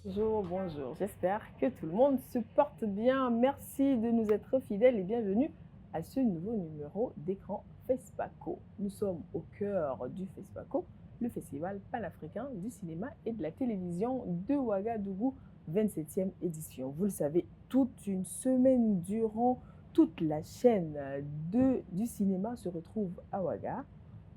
Bonjour, bonjour. J'espère que tout le monde se porte bien. Merci de nous être fidèles et bienvenue à ce nouveau numéro d'écran FESPACO. Nous sommes au cœur du FESPACO, le festival panafricain du cinéma et de la télévision de Ouagadougou, 27e édition. Vous le savez, toute une semaine durant, toute la chaîne du cinéma se retrouve à Ouaga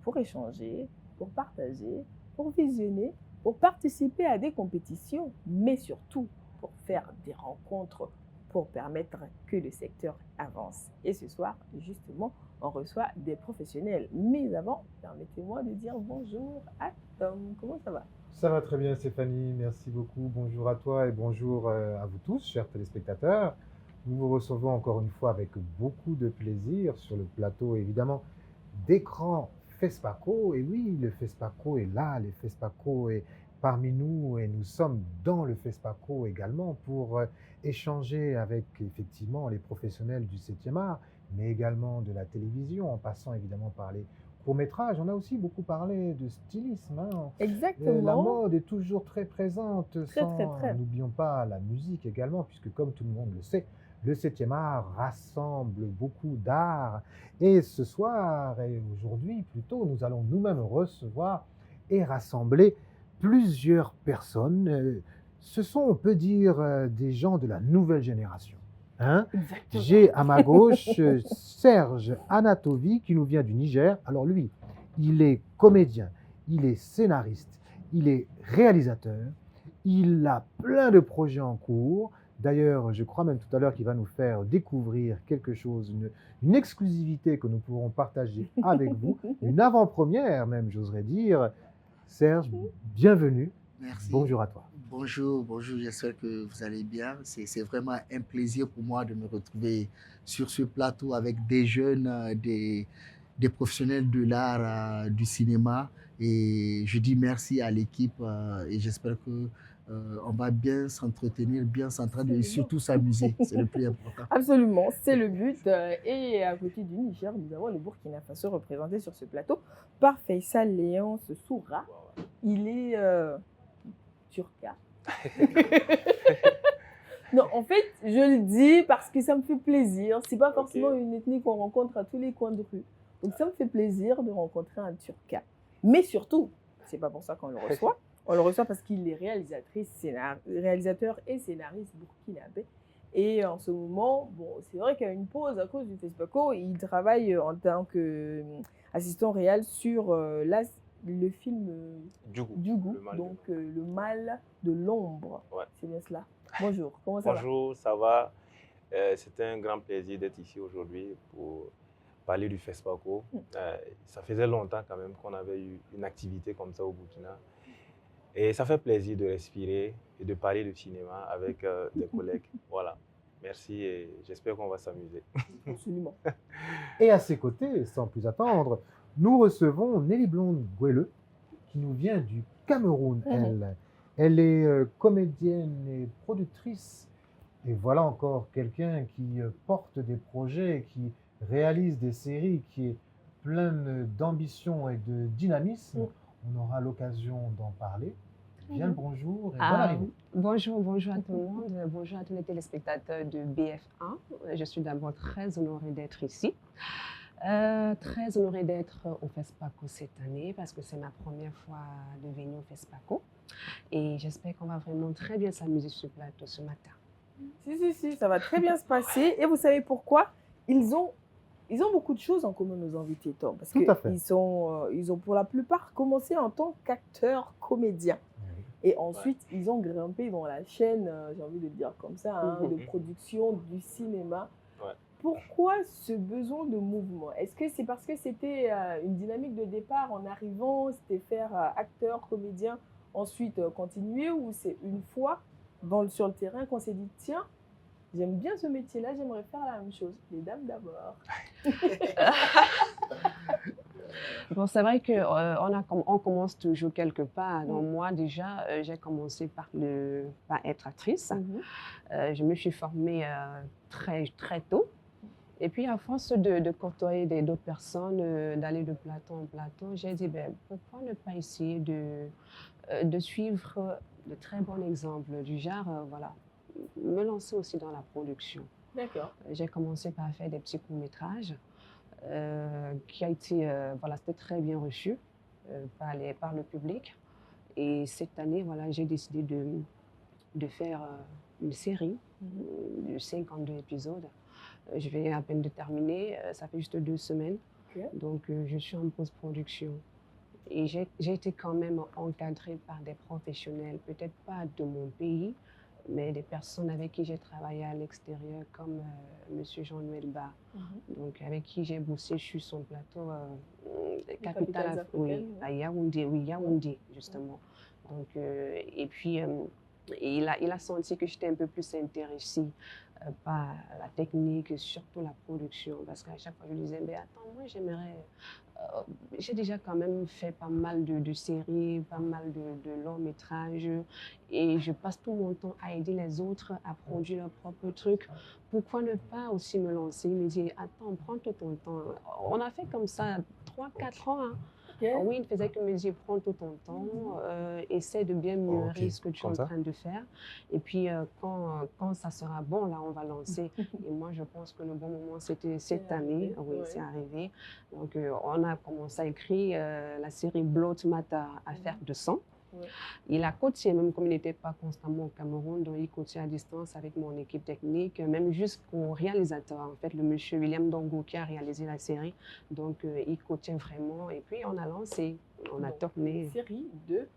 pour échanger, pour partager, pour visionner, pour participer à des compétitions, mais surtout pour faire des rencontres, pour permettre que le secteur avance. Et ce soir, justement, on reçoit des professionnels. Mais avant, permettez-moi de dire bonjour à Tom. Comment ça va? Ça va très bien, Stéphanie. Merci beaucoup. Bonjour à toi et bonjour à vous tous, chers téléspectateurs. Nous vous recevons encore une fois avec beaucoup de plaisir sur le plateau, évidemment, d'écran FESPACO. Et oui, le FESPACO est là, le FESPACO est parmi nous et nous sommes dans le FESPACO également pour échanger avec effectivement les professionnels du 7e art, mais également de la télévision, en passant évidemment par les courts-métrages. On a aussi beaucoup parlé de stylisme, hein. La Exactement. mode est toujours très présente, Très, très, très. n'oublions pas la musique également, puisque comme tout le monde le sait, le 7e art rassemble beaucoup d'art. Et ce soir, et aujourd'hui plutôt, nous allons nous-mêmes recevoir et rassembler plusieurs personnes. Ce sont, on peut dire, des gens de la nouvelle génération, hein. Exactement. J'ai à ma gauche Serge Anatovi qui nous vient du Niger. Alors lui, il est comédien, il est scénariste, il est réalisateur, il a plein de projets en cours. D'ailleurs, je crois même tout à l'heure qu'il va nous faire découvrir quelque chose, une exclusivité que nous pourrons partager avec vous, une avant-première même, j'oserais dire. Serge, bienvenue. Merci. Bonjour à toi. Bonjour, bonjour, j'espère que vous allez bien. C'est vraiment un plaisir pour moi de me retrouver sur ce plateau avec des jeunes, des professionnels de l'art, du cinéma. Et je dis merci à l'équipe et j'espère que on va bien s'entretenir, bien s'entraîner et Absolument. surtout s'amuser. C'est le plus important. Absolument, c'est le but. Et à côté du Niger, nous avons le Burkina Faso représenté sur ce plateau par Faisal Léonce Soura. Il est turca. Non, en fait, je le dis parce que ça me fait plaisir. C'est pas forcément une ethnie qu'on rencontre à tous les coins de rue. Donc ça me fait plaisir de rencontrer un turca. Mais surtout, c'est pas pour ça qu'on le reçoit. On le reçoit parce qu'il est réalisateur et scénariste burkinabé. Et en ce moment, bon, c'est vrai qu'il y a une pause à cause du FESPACO. Il travaille en tant qu'assistant réel sur le film Djougou, donc le mal de l'ombre. Ouais. C'est bien cela. Bonjour, comment ça va? Bonjour, ça va? C'est un grand plaisir d'être ici aujourd'hui pour parler du FESPACO. Ça faisait longtemps quand même qu'on avait eu une activité comme ça au Burkina. Et ça fait plaisir de respirer et de parler de cinéma avec des collègues. Voilà. Merci et j'espère qu'on va s'amuser. Absolument. Et à ses côtés, sans plus attendre, nous recevons Nelly Blonde Gouelle, qui nous vient du Cameroun, elle. Elle est comédienne et productrice. Et voilà encore quelqu'un qui porte des projets, qui réalise des séries, qui est pleine d'ambition et de dynamisme. On aura l'occasion d'en parler. Bien le bonjour et bonne arrivée. Bonjour, bonjour à tout le monde, bonjour à tous les téléspectateurs de BF1. Je suis d'abord très honorée d'être ici. Très honorée d'être au FESPACO cette année parce que c'est ma première fois de venir au FESPACO. Et j'espère qu'on va vraiment très bien s'amuser sur le plateau ce matin. Si, ça va très bien se passer. Et vous savez pourquoi? Ils ont beaucoup de choses en commun, nos invités, Tom. Parce Tout à fait. qu'ils ont pour la plupart commencé en tant qu'acteurs comédiens. Et ensuite, ils ont grimpé dans la chaîne, j'ai envie de le dire comme ça, hein, de production du cinéma. Ouais. Pourquoi ce besoin de mouvement? Est-ce que c'est parce que c'était une dynamique de départ en arrivant, c'était faire acteur, comédien, ensuite continuer, ou c'est une fois sur le terrain qu'on s'est dit, tiens, j'aime bien ce métier-là, j'aimerais faire la même chose. Les dames d'abord. Bon, c'est vrai qu'on commence toujours quelque part. Donc moi, déjà, j'ai commencé par être actrice. Je me suis formée très, très tôt. Et puis, à force de côtoyer d'autres personnes, d'aller de plateau en plateau, j'ai dit, pourquoi ne pas essayer de suivre de très bons exemples du genre, voilà, me lancer aussi dans la production. D'accord. J'ai commencé par faire des petits courts-métrages qui a été, voilà, c'était très bien reçu par le public. Et cette année, voilà, j'ai décidé de faire une série de 52 épisodes. Je vais à peine de terminer, ça fait juste 2 semaines. Ok. Donc, je suis en post-production. Et j'ai été quand même encadrée par des professionnels, peut-être pas de mon pays, mais des personnes avec qui j'ai travaillé à l'extérieur, comme Monsieur Jean-Noël Ba, donc avec qui j'ai bossé sur son plateau capitale oui, africaine, à Yaoundé, oui, Yaoundé, justement. Donc, et puis, il a senti que j'étais un peu plus intéressée par la technique, et surtout la production, parce qu'à chaque fois, je lui disais, mais attends, moi, j'aimerais... j'ai déjà quand même fait pas mal de séries, pas mal de longs métrages, et je passe tout mon temps à aider les autres à produire leurs propres trucs. Pourquoi ne pas aussi me lancer? Il me dit, attends, prends tout ton temps. On a fait comme ça 3-4 ans. Hein. Ok. Oui, il faisait que me dire, prends tout ton temps, essaie de bien mûrir ce que tu es en train de faire. Et puis, quand ça sera bon, là, on va lancer. Et moi, je pense que le bon moment, c'était cette année. Oui, c'est arrivé. Donc, on a commencé à écrire la série Blood Matter, Affaire de sang. Ouais. Il a coaché, même comme il n'était pas constamment au Cameroun, donc il coachait à distance avec mon équipe technique, même jusqu'au réalisateur, en fait, le monsieur William Dongo qui a réalisé la série. Donc, il coachait vraiment. Et puis, on a lancé, on a tourné. Une série de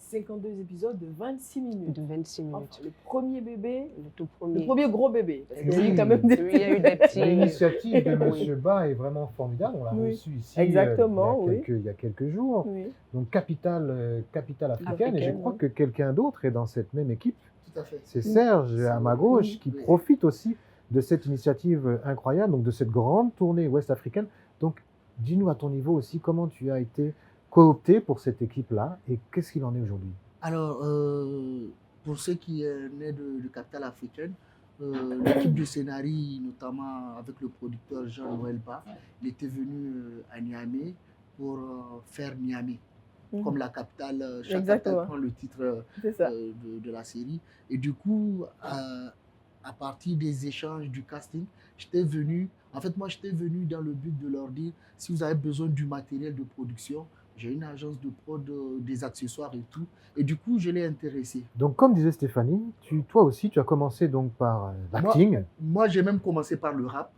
52 épisodes de 26 minutes. De 26 minutes. Enfin, le premier bébé, le tout premier. Le premier gros bébé. Parce Oui. qu'il y a quand même des... Oui, il y a eu des petits... L'initiative de M. Ba est vraiment formidable. On l'a reçu ici Exactement, il y a quelques jours. Oui. Donc, capitale africaine. Et je crois que quelqu'un d'autre est dans cette même équipe. Tout à fait. C'est Serge, à ma gauche, qui profite aussi de cette initiative incroyable, donc de cette grande tournée ouest-africaine. Donc, dis-nous à ton niveau aussi, comment tu as été coopté pour cette équipe-là et qu'est-ce qu'il en est aujourd'hui? Alors, pour ceux qui naissent de capitale africaine, l'équipe de scénarii, notamment avec le producteur Jean-Noël Ba, il était venu à Niamey pour faire Niamey. Comme la capitale, chaque capitale prend le titre de la série. Et du coup, à partir des échanges du casting, j'étais venu dans le but de leur dire, si vous avez besoin du matériel de production, j'ai une agence de prod, des accessoires et tout. Et du coup, je l'ai intéressé. Donc, comme disait Stéphanie, toi aussi, tu as commencé donc par l'acting. Moi, j'ai même commencé par le rap.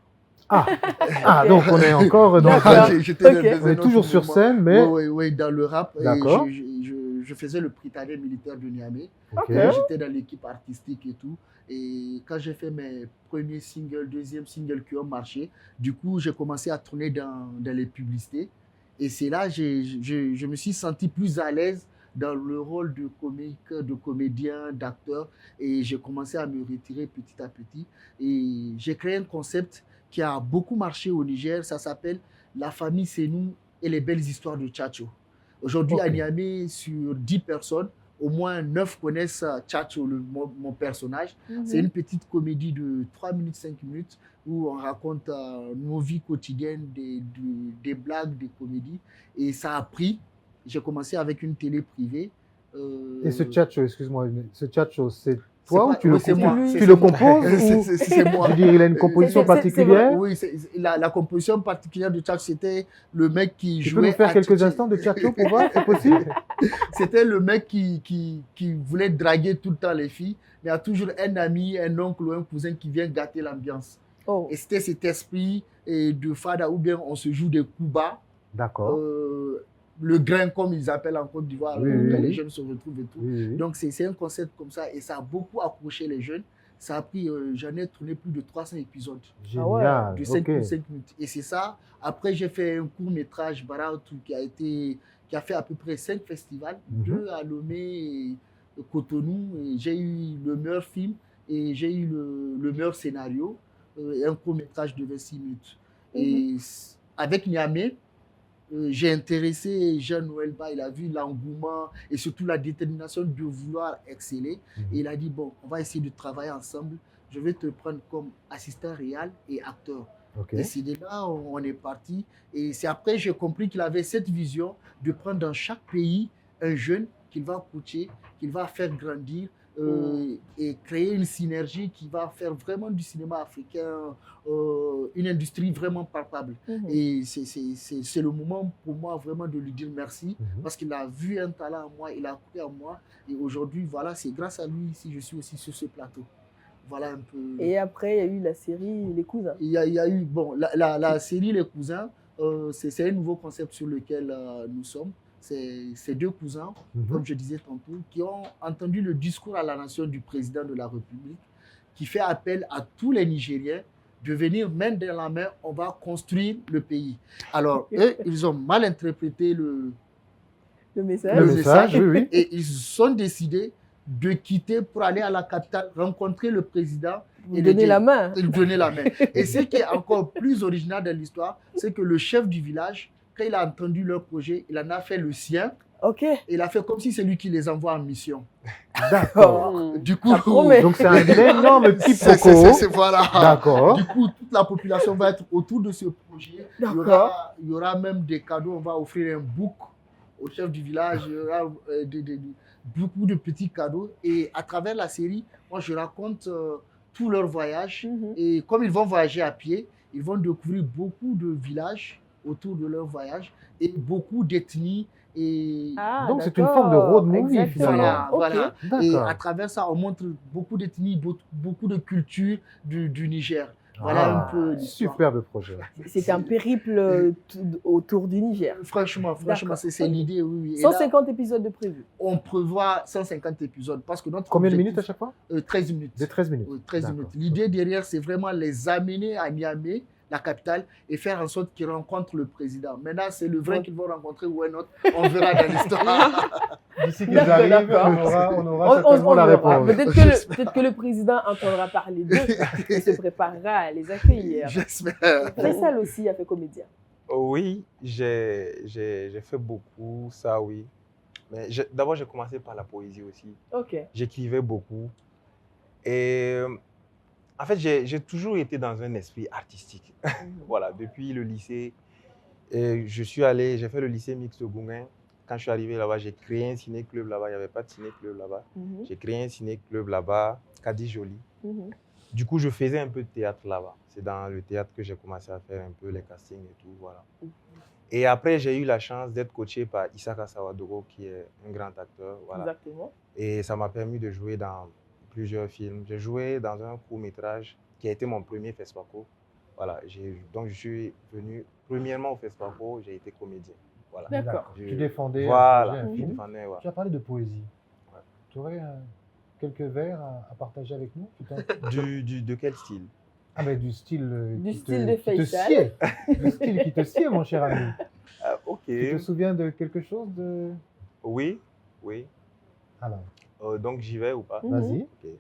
Donc on est encore dans on est toujours sur scène, mais... Oui, dans le rap. D'accord. Je faisais le prytanée militaire de Niamey. Okay. J'étais dans l'équipe artistique et tout. Et quand j'ai fait mes premiers singles, deuxième single qui ont marché, du coup, j'ai commencé à tourner dans les publicités. Et c'est là que je me suis senti plus à l'aise dans le rôle de comique, de comédien, d'acteur. Et j'ai commencé à me retirer petit à petit. Et j'ai créé un concept qui a beaucoup marché au Niger. Ça s'appelle La famille, c'est nous et les belles histoires de Tchatcho. Aujourd'hui, à Niamey, sur 10 personnes, au moins 9 connaissent Tchatcho, mon personnage. C'est une petite comédie de 3 minutes, 5 minutes où on raconte nos vies quotidiennes, des blagues, des comédies. Et ça a pris. J'ai commencé avec une télé privée. Et ce Tchatcho, excuse-moi, ce Tchatcho, c'est toi ou tu le composes? C'est moi. Je veux dire, il a une composition particulière? Oui, la composition particulière de Tchatcho, c'était le mec qui jouait... Tu peux nous faire quelques instants de Tchatcho pour voir, c'est possible? C'était le mec qui voulait draguer tout le temps les filles, mais il y a toujours un ami, un oncle ou un cousin qui vient gâter l'ambiance. Et c'était cet esprit de fada où bien on se joue des coups bas. D'accord. Le grain, comme ils appellent en Côte d'Ivoire, où les jeunes se retrouvent et tout. Donc, c'est un concept comme ça et ça a beaucoup accroché les jeunes. Ça a pris, j'en ai tourné plus de 300 épisodes. Génial. De 5 minutes. Et c'est ça. Après, j'ai fait un court-métrage, Baraoutou, qui a fait à peu près 5 festivals, 2 à Lomé et Cotonou. J'ai eu le meilleur film et j'ai eu le meilleur scénario et un court-métrage de 26 minutes. Et avec Niamey, j'ai intéressé Jean-Noël Ba, il a vu l'engouement et surtout la détermination de vouloir exceller. Et il a dit, bon, on va essayer de travailler ensemble. Je vais te prendre comme assistant réel et acteur. Et c'est de là on est parti. Et c'est après que j'ai compris qu'il avait cette vision de prendre dans chaque pays un jeune qu'il va coacher, qu'il va faire grandir et créer une synergie qui va faire vraiment du cinéma africain une industrie vraiment palpable. Et c'est le moment pour moi vraiment de lui dire merci parce qu'il a vu un talent en moi, il a cru en moi. Et aujourd'hui, voilà, c'est grâce à lui si je suis aussi sur ce plateau. Voilà un peu. Et après, il y a eu la série Les Cousins. Il y a eu, bon, la série Les Cousins, c'est un nouveau concept sur lequel nous sommes. C'est deux cousins, comme je disais tantôt, qui ont entendu le discours à la nation du président de la République, qui fait appel à tous les Nigériens de venir main dans la main, on va construire le pays. Alors, eux, ils ont mal interprété le message oui. Et ils sont décidés de quitter pour aller à la capitale, rencontrer le président et donner la main. Et ce qui est encore plus original dans l'histoire, c'est que le chef du village, quand il a entendu leur projet, il en a fait le sien. Ok. Il a fait comme si c'est lui qui les envoie en mission. D'accord. Du coup, donc c'est un énorme quiproquo. Voilà. D'accord. Du coup, toute la population va être autour de ce projet. Il y aura même des cadeaux. On va offrir un book au chef du village. Il y aura beaucoup de petits cadeaux. Et à travers la série, moi, je raconte tout leur voyage. Et comme ils vont voyager à pied, ils vont découvrir beaucoup de villages autour de leur voyage et beaucoup d'ethnies. Donc c'est une forme de road movie finalement. Voilà. Et à travers ça, on montre beaucoup d'ethnies, beaucoup de cultures du Niger. Voilà un peu l'histoire. Superbe projet. C'est un périple autour du Niger. Franchement, c'est l'idée, oui. 150 épisodes de prévus. On prévoit 150 épisodes parce que notre Combien de minutes à chaque fois 13 minutes. De 13 minutes. 13 minutes. L'idée derrière, c'est vraiment les amener à Niamey, la capitale, et faire en sorte qu'ils rencontrent le président. Maintenant, c'est le vrai qu'ils vont rencontrer ou un autre. On verra dans l'histoire. D'ici qu'ils arrivent, on aura certainement la réponse. Peut-être que le président entendra parler d'eux et se préparera à les accueillir. J'espère. Faisal aussi a fait comédien. Oui, j'ai fait beaucoup ça, oui. Mais d'abord, j'ai commencé par la poésie aussi. Ok. J'écrivais beaucoup. Et en fait, j'ai toujours été dans un esprit artistique. Voilà, depuis le lycée, j'ai fait le lycée mixte de Gouin. Quand je suis arrivé là-bas, j'ai créé un ciné-club là-bas. Il n'y avait pas de ciné-club là-bas. J'ai créé un ciné-club là-bas, Cadi Jolie. Du coup, je faisais un peu de théâtre là-bas. C'est dans le théâtre que j'ai commencé à faire un peu les castings et tout, voilà. Et après, j'ai eu la chance d'être coaché par Isaka Sawadogo, qui est un grand acteur, voilà. Exactement. Et ça m'a permis de jouer dans plusieurs films. J'ai joué dans un court-métrage qui a été mon premier FESPACO. Voilà, donc je suis venu premièrement au FESPACO, j'ai été comédien. Voilà. D'accord. Tu défendais voilà, un film. défendais, ouais. Tu as parlé de poésie. Ouais. Tu aurais quelques vers à partager avec nous? De quel style? Ah ben du style de Faisal. Du style qui te sied, mon cher ami. Ok. Tu te souviens de quelque chose de... Oui. Alors. Donc j'y vais ou pas? Vas-y. Okay.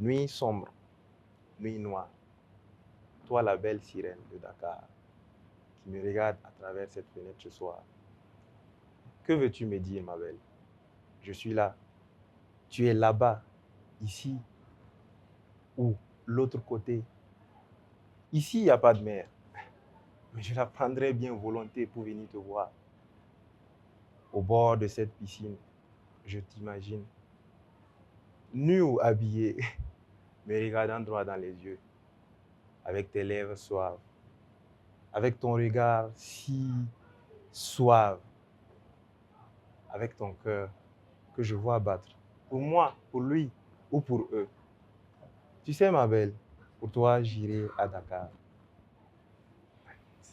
Nuit sombre, nuit noire. Toi la belle sirène de Dakar, qui me regarde à travers cette fenêtre ce soir. Que veux-tu me dire, ma belle? Je suis là. Tu es là-bas, ici, ou l'autre côté. Ici, il n'y a pas de mer, mais je la prendrai bien volonté pour venir te voir. Au bord de cette piscine, je t'imagine, nu ou habillé, me regardant droit dans les yeux, avec tes lèvres suaves, avec ton regard si suave, avec ton cœur que je vois battre. Pour moi, pour lui ou pour eux. Tu sais, ma belle, pour toi, j'irai à Dakar.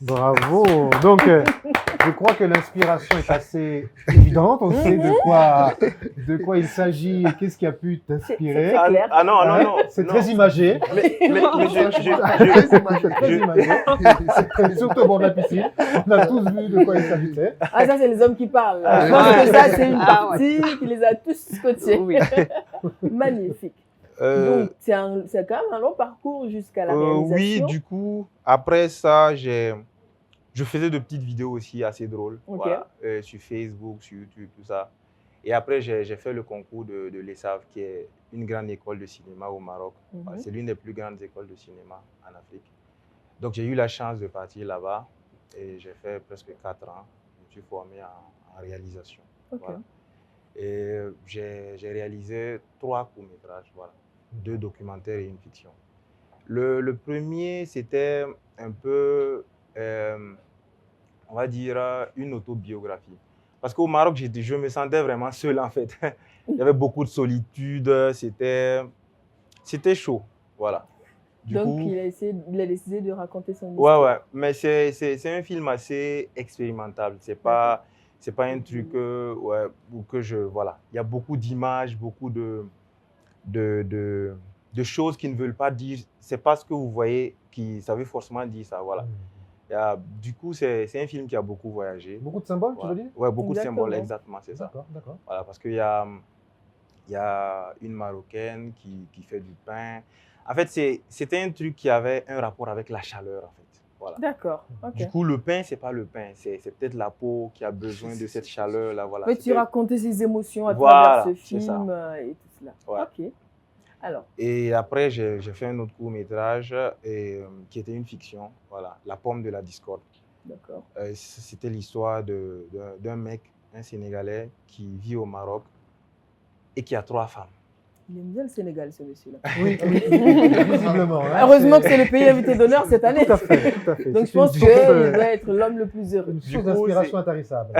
Bravo. Donc, je crois que l'inspiration est assez évidente. On sait de quoi il s'agit et qu'est-ce qui a pu t'inspirer. C'est clair. Ah non. C'est très imagé. Mais Très imagé. C'est surtout bon la piscine. On a tous vu de quoi il s'agissait. Ah, ça, c'est les hommes qui parlent. Je pense que ça, c'est une partie qui les a tous scotchés. Oui. Magnifique. Donc, c'est quand même un long parcours jusqu'à la réalisation. Oui, du coup, après ça, je faisais de petites vidéos aussi assez drôles, voilà, sur Facebook, sur YouTube, tout ça. Et après, j'ai fait le concours de l'ESAV, qui est une grande école de cinéma au Maroc. C'est l'une des plus grandes écoles de cinéma en Afrique. Donc, j'ai eu la chance de partir là-bas et j'ai fait presque 4 ans. Je me suis formé en réalisation. Voilà. Et j'ai réalisé 3 courts-métrages, voilà. 2 documentaires et une fiction. Le premier, c'était un peu, on va dire, une autobiographie. Parce qu'au Maroc, je me sentais vraiment seul, en fait. Il y avait beaucoup de solitude, c'était chaud, voilà. Du Donc, coup, il a décidé de raconter son ouais, histoire. ouais, mais c'est un film assez expérimental. C'est pas un truc ouais, où que voilà. Il y a beaucoup d'images, beaucoup de, de, de choses qui ne veulent pas dire. C'est pas ce que vous voyez qui ça veut forcément dire ça, voilà. Du coup, c'est un film qui a beaucoup voyagé. Beaucoup de symboles, Voilà. tu veux dire? Ouais, beaucoup Exactement. de symboles, exactement, c'est ça. D'accord, d'accord. Voilà, parce qu'il y a une Marocaine qui fait du pain. En fait, c'était un truc qui avait un rapport avec la chaleur, en fait. Voilà. D'accord, ok. Du coup, le pain, c'est pas le pain, c'est peut-être la peau qui a besoin de cette chaleur-là. Voilà. Mais tu racontais ses émotions à Voilà, travers ce c'est ça. film et tout cela. Ouais. Ok. Alors, Et après, j'ai fait un autre court-métrage qui était une fiction, voilà, La pomme de la discorde. d'accord. C'était l'histoire d'un mec, un Sénégalais, qui vit au Maroc et qui a 3 femmes. Il aime bien le Sénégal, ce monsieur-là. Oui, visiblement. Hein, Heureusement que c'est le pays invité d'honneur cette année. Tout à fait, tout à fait. Donc, je C'est pense une qu'il source, doit être l'homme le plus heureux. une Du source coup, d'inspiration intarissable.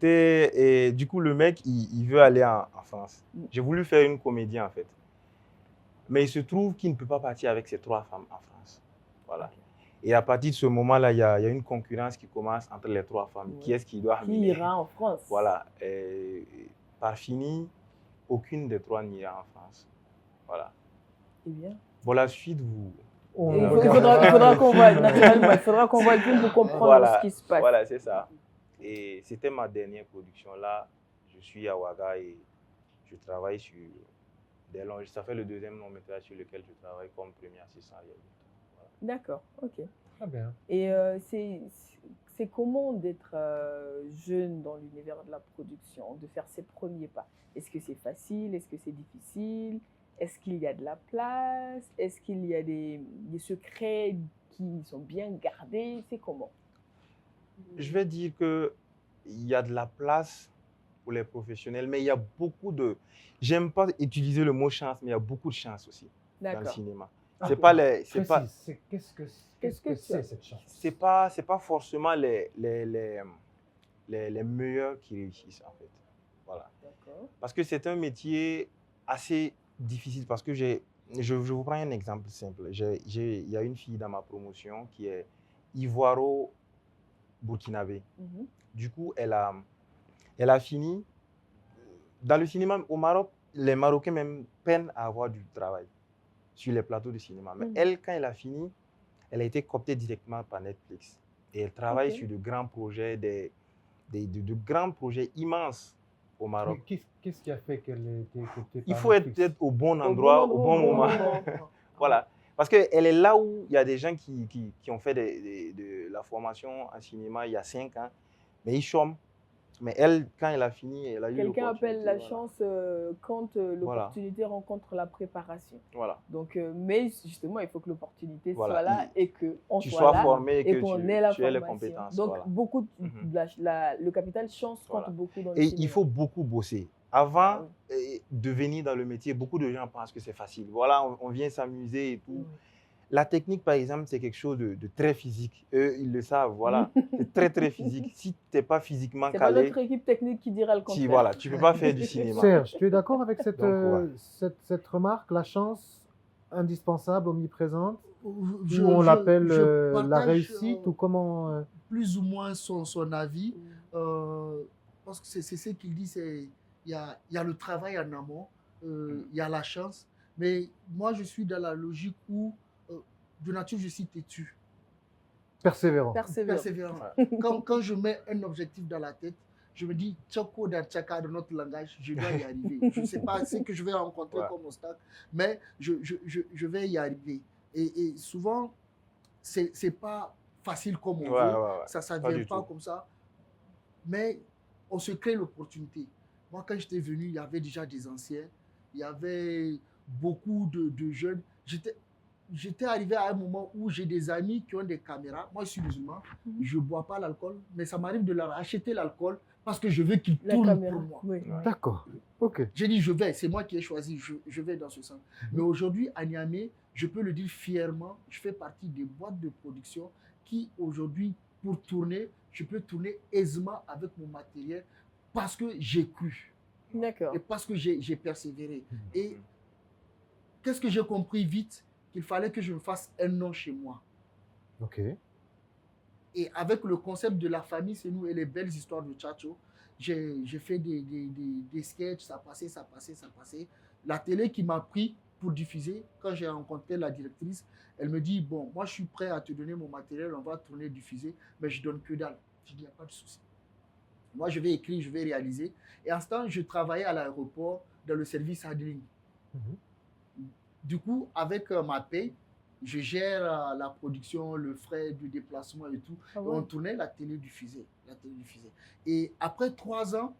Et du coup, le mec, il veut aller en France. J'ai voulu faire une comédie, en fait. Mais il se trouve qu'il ne peut pas partir avec ses 3 femmes en France. Voilà. Et à partir de ce moment-là, il y a une concurrence qui commence entre les 3 femmes. Ouais. Qui est-ce qui doit Qui amener? ira en France? Voilà. Et par fini, aucune des 3 n'ira en France. Voilà. Eh bien. Bon, la suite, vous... On Il regardera faudra le qu'on film, voit, naturellement, il faudra qu'on voit le film pour comprendre Voilà, ce qui se passe. voilà, c'est ça. Et c'était ma dernière production. Là, je suis à Ouaga et je travaille sur des longs... Ça fait le 2e long métrage sur lequel je travaille comme premier assistant réalisateur. Voilà. D'accord, ok. Très bien. Et c'est comment d'être jeune dans l'univers de la production, de faire ses premiers pas? Est-ce que c'est facile? Est-ce que c'est difficile? Est-ce qu'il y a de la place? Est-ce qu'il y a des secrets qui sont bien gardés? C'est comment? Je vais dire qu'il y a de la place pour les professionnels, mais il y a beaucoup de... J'aime pas utiliser le mot chance, mais il y a beaucoup de chance aussi dans le D'accord. cinéma. Ah, C'est pas les... C'est pas, précise, qu'est-ce Qu'est-ce que que c'est tu cette chance? c'est pas forcément les meilleurs qui réussissent, en fait. Voilà. D'accord. Parce que c'est un métier assez difficile. Parce que je vous prends un exemple simple. Il y a une fille dans ma promotion qui est ivoiro-burkinabé. Mhm. Du coup, elle a fini. Dans le cinéma au Maroc, les Marocains même peinent à avoir du travail sur les plateaux de cinéma. Mais elle, quand elle a fini, elle a été cooptée directement par Netflix. Et elle travaille sur de grands projets, de grands projets immenses au Maroc. Mais qu'est-ce qui a fait qu'elle ait été cooptée par Il faut être Netflix? peut-être au bon endroit, au bon moment. Voilà. Parce qu'elle est là où il y a des gens qui ont fait de la formation en cinéma il y a 5 ans, mais ils chôment. Mais elle, quand elle a fini, elle a eu Quelqu'un l'opportunité. appelle la chance quand l'opportunité rencontre la préparation. Voilà. Donc, mais justement, il faut que l'opportunité Voilà. soit là et qu'on Tu soit sois là formé et que qu'on ait la tu aies les formation. compétences. Donc, voilà. beaucoup le capital chance Voilà. compte beaucoup dans le Et cinéma. il faut beaucoup bosser. Avant de venir dans le métier, beaucoup de gens pensent que c'est facile. Voilà, on vient s'amuser et tout. La technique, par exemple, c'est quelque chose de très physique. Eux, ils le savent, voilà. C'est très, très physique. Si tu n'es pas physiquement c'est pas calé, notre équipe technique qui dira le contraire. voilà, tu ne peux pas faire du cinéma. Serge, tu es d'accord avec cette, Donc, cette remarque, la chance indispensable, omniprésente, Je- ou on je- l'appelle je la partage, réussite, ou comment plus ou moins son avis. Parce que c'est ce qu'il dit, il y a le travail en amont, il y a la chance. Mais moi, je suis dans la logique où, de nature, je suis têtu. persévérant? Persévérant. Quand je mets un objectif dans la tête, je me dis, Tchako dans Tchaka, de notre langage, je dois y arriver. Je ne sais pas ce que je vais rencontrer comme obstacle, mais je vais y arriver. Et souvent, ce n'est pas facile comme on veut. Ça ne vient pas comme ça. Mais on se crée l'opportunité. Moi, quand j'étais venu, il y avait déjà des anciens, il y avait beaucoup de jeunes. j'étais arrivé à un moment où j'ai des amis qui ont des caméras. Moi, je suis musulman, je ne bois pas l'alcool, mais ça m'arrive de leur acheter l'alcool parce que je veux qu'ils La tournent caméra. pour moi. Oui. D'accord. Ok. J'ai dit, je vais, c'est moi qui ai choisi, je vais dans ce sens. Mais aujourd'hui, à Niamey, je peux le dire fièrement, je fais partie des boîtes de production qui, aujourd'hui, pour tourner, je peux tourner aisément avec mon matériel parce que j'ai cru D'accord. et parce que j'ai persévéré. Et qu'est-ce que j'ai compris vite? Qu'il fallait que je me fasse un nom chez moi. Ok. Et avec le concept de la famille, c'est nous et les belles histoires de Tchatcho, j'ai fait des sketchs, ça passait, ça passait, ça passait. La télé qui m'a pris pour diffuser, quand j'ai rencontré la directrice, elle me dit, bon, moi je suis prêt à te donner mon matériel, on va tourner, diffuser, mais je donne que dalle. Je dis, il n'y a pas de souci. Moi, je vais écrire, je vais réaliser. Et en ce temps, je travaillais à l'aéroport dans le service handling. Du coup, avec ma paye, je gère la production, le frais du déplacement et tout. Ah Et ouais. on tournait la télé diffusée. Et après 3 ans,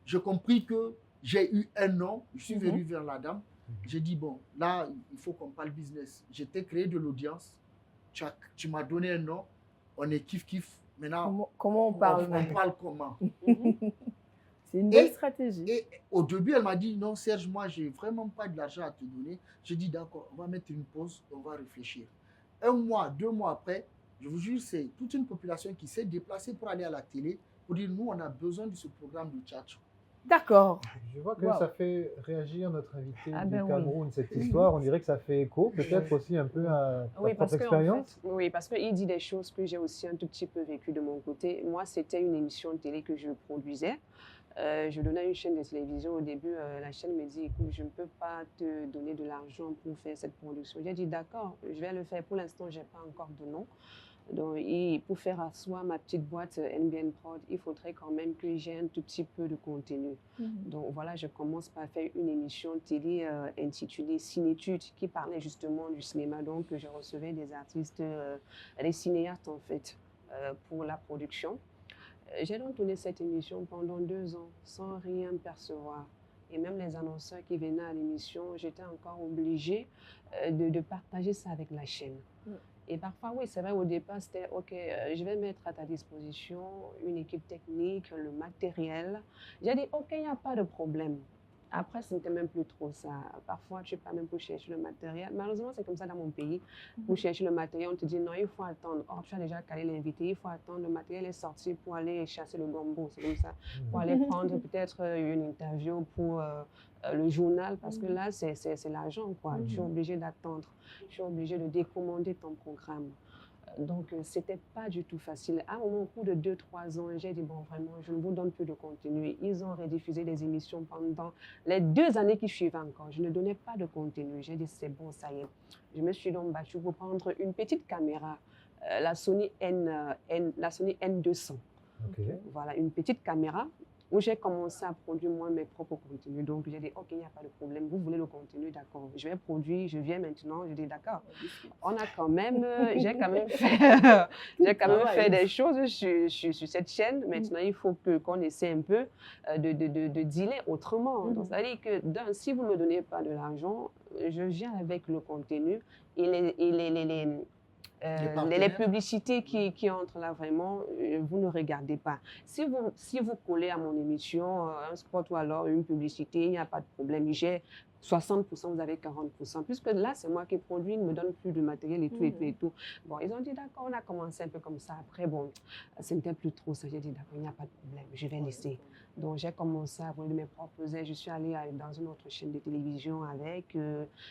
j'ai compris que j'ai eu un nom. Je suis venu vers la dame. J'ai dit, bon, là, il faut qu'on parle business. Je t'ai créé de l'audience. Tu m'as donné un nom. On est kiff-kiff. Maintenant, Comment on parle on maintenant? parle comment? C'est une belle stratégie. Et au début, elle m'a dit, non, Serge, moi, je n'ai vraiment pas de l'argent à te donner. J'ai dit, d'accord, on va mettre une pause, on va réfléchir. 1 mois, 2 mois après, je vous jure, c'est toute une population qui s'est déplacée pour aller à la télé pour dire, nous, on a besoin de ce programme de Tchatcho. D'accord. Je vois que Wow. ça fait réagir notre invité Ah du ben oui. Cameroun, cette histoire. On dirait que ça fait écho, peut-être aussi un peu à ta Oui, propre parce que, expérience. oui, parce qu'il dit des choses que j'ai aussi un tout petit peu vécues de mon côté. Moi, c'était une émission de télé que je produisais. Je donnais à une chaîne de télévision. Au début, la chaîne me dit, écoute, je ne peux pas te donner de l'argent pour faire cette production. J'ai dit, d'accord, je vais le faire. Pour l'instant, je n'ai pas encore de nom. Donc, pour faire asseoir ma petite boîte NBN Prod, il faudrait quand même que j'ai un tout petit peu de contenu. Donc voilà, je commence par faire une émission télé intitulée Cinétude qui parlait justement du cinéma. Donc je recevais des artistes, des cinéastes en fait, pour la production. J'ai donc tourné cette émission pendant 2 ans sans rien percevoir. Et même les annonceurs qui venaient à l'émission, j'étais encore obligée de partager ça avec la chaîne. Et parfois, oui, c'est vrai, au départ, c'était OK, je vais mettre à ta disposition une équipe technique, le matériel. J'ai dit OK, il n'y a pas de problème. Après, ce n'était même plus trop ça. Parfois, tu pars même pour chercher le matériel. Malheureusement, c'est comme ça dans mon pays. Pour chercher le matériel, on te dit non, il faut attendre. Or, tu as déjà calé l'invité, il faut attendre. Le matériel est sorti pour aller chasser le gombo. C'est comme ça. Pour aller prendre peut-être une interview pour le journal, parce que là, c'est l'argent, quoi. Tu es obligé d'attendre. Tu es obligé de décommander ton programme. Donc, c'était pas du tout facile. À un moment, au cours de 2-3 ans, j'ai dit, bon, vraiment, je ne vous donne plus de contenu. Ils ont rediffusé des émissions pendant les 2 années qui suivaient encore. Je ne donnais pas de contenu. J'ai dit, c'est bon, ça y est. Je me suis donc battue pour prendre une petite caméra, la Sony N200. Voilà, une petite caméra où j'ai commencé à produire moi mes propres contenus. Donc, j'ai dit, OK, il n'y a pas de problème. Vous voulez le contenu, d'accord. Je vais produire, je viens maintenant. Je dis, d'accord. On a quand même, j'ai quand même fait des choses sur cette chaîne. Maintenant, il faut qu'on essaie un peu de dealer autrement. Donc, ça veut dire que si vous ne me donnez pas de l'argent, je viens avec le contenu et les publicités qui entrent là, vraiment, vous ne regardez pas. Si vous collez à mon émission un spot ou alors une publicité, il n'y a pas de problème. J'ai 60%, vous avez 40%. Puisque là, c'est moi qui produis, ils ne me donnent plus de matériel et tout, et tout, et tout. Bon, ils ont dit, d'accord, on a commencé un peu comme ça. Après, bon, ce n'était plus trop ça. J'ai dit, d'accord, il n'y a pas de problème, je vais laisser. Donc, j'ai commencé à produire mes propres ailes. Je suis allée dans une autre chaîne de télévision avec.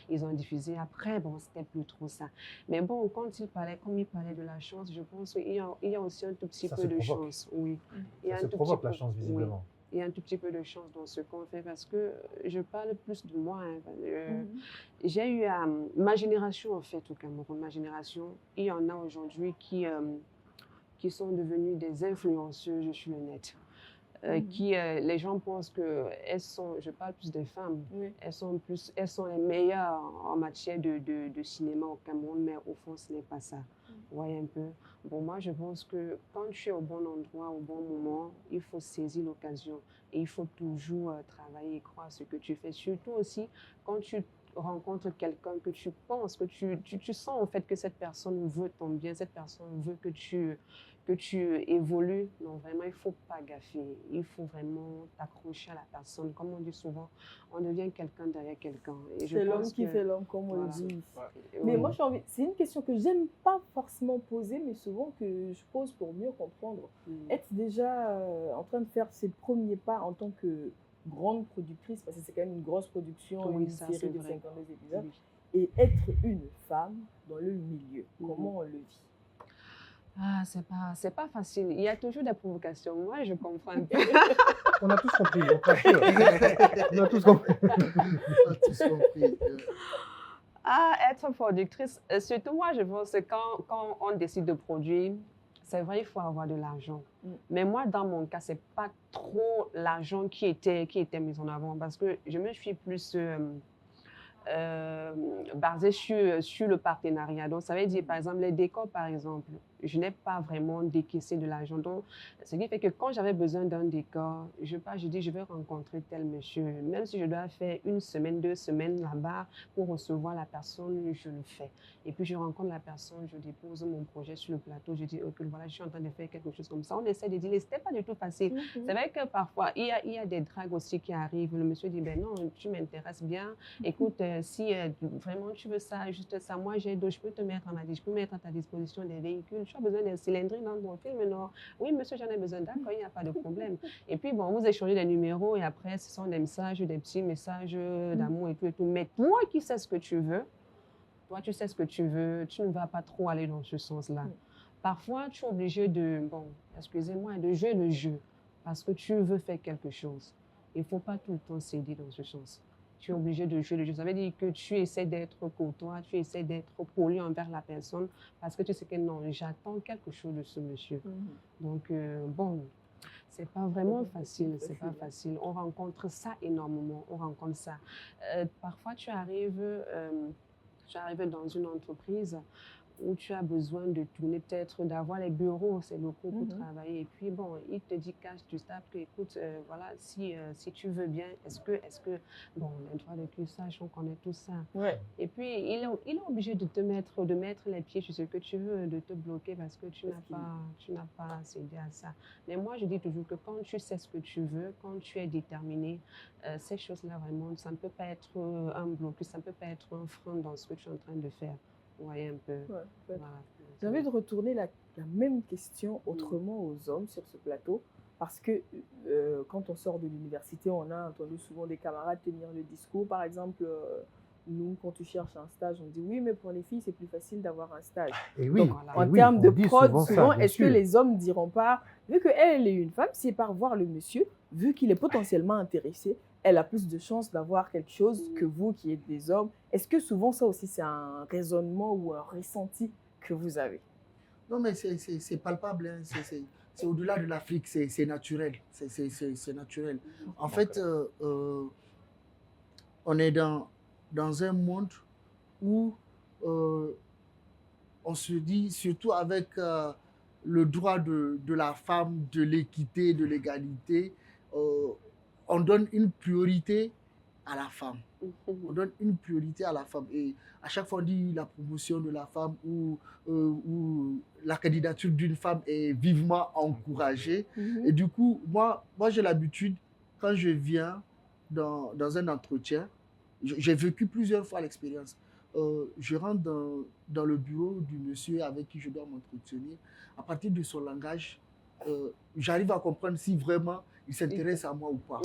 Ils ont diffusé. Après, bon, c'était plus trop ça. Mais bon, comme il parlait de la chance, je pense qu'il y a aussi un tout petit peu de chance. Oui. Ça se provoque la chance, visiblement. Oui. Il y a un tout petit peu de chance dans ce qu'on fait parce que je parle plus de moi. J'ai eu ma génération, en fait, au Cameroun, ma génération, il y en a aujourd'hui qui sont devenus des influenceuses sur le net. Les gens pensent qu'elles sont, je parle plus des femmes, elles sont les meilleures en matière de cinéma au Cameroun, mais au fond, ce n'est pas ça. Vous voyez un peu. Bon, moi, je pense que quand tu es au bon endroit, au bon moment, il faut saisir l'occasion et il faut toujours travailler et croire ce que tu fais. Surtout aussi, quand tu rencontres quelqu'un que tu penses, que tu sens en fait que cette personne veut ton bien, cette personne veut que tu évolues. Non, vraiment, il ne faut pas gaffer. Il faut vraiment t'accrocher à la personne. Comme on dit souvent, on devient quelqu'un derrière quelqu'un. Et je C'est l'homme pense qui que- fait l'homme, comme on le Voilà. dit. Oui. Mais moi, c'est une question que j'aime pas forcément poser, mais souvent que je pose pour mieux comprendre. Être déjà en train de faire ses premiers pas en tant que grande productrice, parce que c'est quand même une grosse production, Oui, une ça, série c'est de vrai. 52 épisodes, Oui. et être une femme dans le milieu, Mhm. comment on le vit? Ah, c'est pas facile. Il y a toujours des provocations. Moi, je comprends un peu. On a tous compris, donc rassure. On a tous compris. On a tous compris. Ah, être productrice, surtout moi, je pense que quand on décide de produire, c'est vrai, il faut avoir de l'argent. Mais moi, dans mon cas, c'est pas trop l'argent qui était mis en avant parce que je me suis plus basée sur le partenariat. Donc, ça veut dire, par exemple, les décors, par exemple, je n'ai pas vraiment décaissé de l'argent. Donc, ce qui fait que quand j'avais besoin d'un décor, je dis, je vais rencontrer tel monsieur. Même si je dois faire 1 semaine, 2 semaines là-bas pour recevoir la personne, je le fais. Et puis, je rencontre la personne, je dépose mon projet sur le plateau, je dis, OK, voilà, je suis en train de faire quelque chose comme ça. On essaie de dire, c'était pas du tout facile. C'est vrai que parfois, il y a des dragues aussi qui arrivent. Le monsieur dit, ben non, tu m'intéresses bien. Écoute, si vraiment tu veux ça, juste ça, moi j'ai je peux te mettre je peux mettre à ta disposition des véhicules. Tu as besoin d'un cylindrique dans ton film? Non. Oui, monsieur, j'en ai besoin. D'accord, il n'y a pas de problème. Et puis, bon, vous échangez des numéros et après, ce sont des messages, des petits messages d'amour et tout et tout. Mais toi qui sais ce que tu veux, toi, tu sais ce que tu veux, tu ne vas pas trop aller dans ce sens-là. Parfois, tu es obligé de, bon, excusez-moi, de jouer le jeu parce que tu veux faire quelque chose. Il ne faut pas tout le temps céder dans ce sens. Tu es obligé de jouer le jeu. Ça veut dire que tu essaies d'être courtois, tu essaies d'être poli envers la personne parce que tu sais que non, j'attends quelque chose de ce monsieur. Donc, bon, c'est pas vraiment facile, c'est pas facile. On rencontre ça énormément, on rencontre ça. Parfois, tu arrives dans une entreprise où tu as besoin de tourner, peut-être d'avoir les bureaux, ces locaux pour travailler. Et puis, bon, il te dit cash du staff que, écoute, voilà, si tu veux bien, est-ce que, bon, les droits de cuissage, on connaît tout ça. Ouais. Et puis, il est obligé de mettre les pieds sur ce que tu veux, de te bloquer parce que tu n'as pas cédé à ça. Mais moi, je dis toujours que quand tu sais ce que tu veux, quand tu es déterminé, ces choses-là, vraiment, ça ne peut pas être un blocus, ça ne peut pas être un frein dans ce que tu es en train de faire. Ouais, un peu. Ouais, voilà. J'ai envie de retourner la même question autrement aux hommes sur ce plateau, parce que quand on sort de l'université, on a entendu souvent des camarades tenir le discours. Par exemple, nous, quand tu cherches un stage, on dit oui, mais pour les filles, c'est plus facile d'avoir un stage. Et oui, donc, en termes de prod, souvent, est-ce que les hommes ne diront pas, vu qu'elle est une femme, si elle part voir le monsieur, vu qu'il est potentiellement intéressé, elle a plus de chances d'avoir quelque chose que vous qui êtes des hommes. Est-ce que souvent ça aussi c'est un raisonnement ou un ressenti que vous avez? Non, mais c'est palpable, hein. C'est au-delà de l'Afrique, c'est naturel. C'est naturel. En fait, on est dans un monde où on se dit, surtout avec le droit de la femme, de l'équité, de l'égalité, on donne une priorité à la femme. On donne une priorité à la femme. Et à chaque fois, on dit la promotion de la femme ou la candidature d'une femme est vivement encouragée. Et du coup, moi j'ai l'habitude, quand je viens dans un entretien, j'ai vécu plusieurs fois l'expérience. Je rentre dans le bureau du monsieur avec qui je dois m'entretenir. À partir de son langage, j'arrive à comprendre si vraiment il s'intéresse à moi ou pas.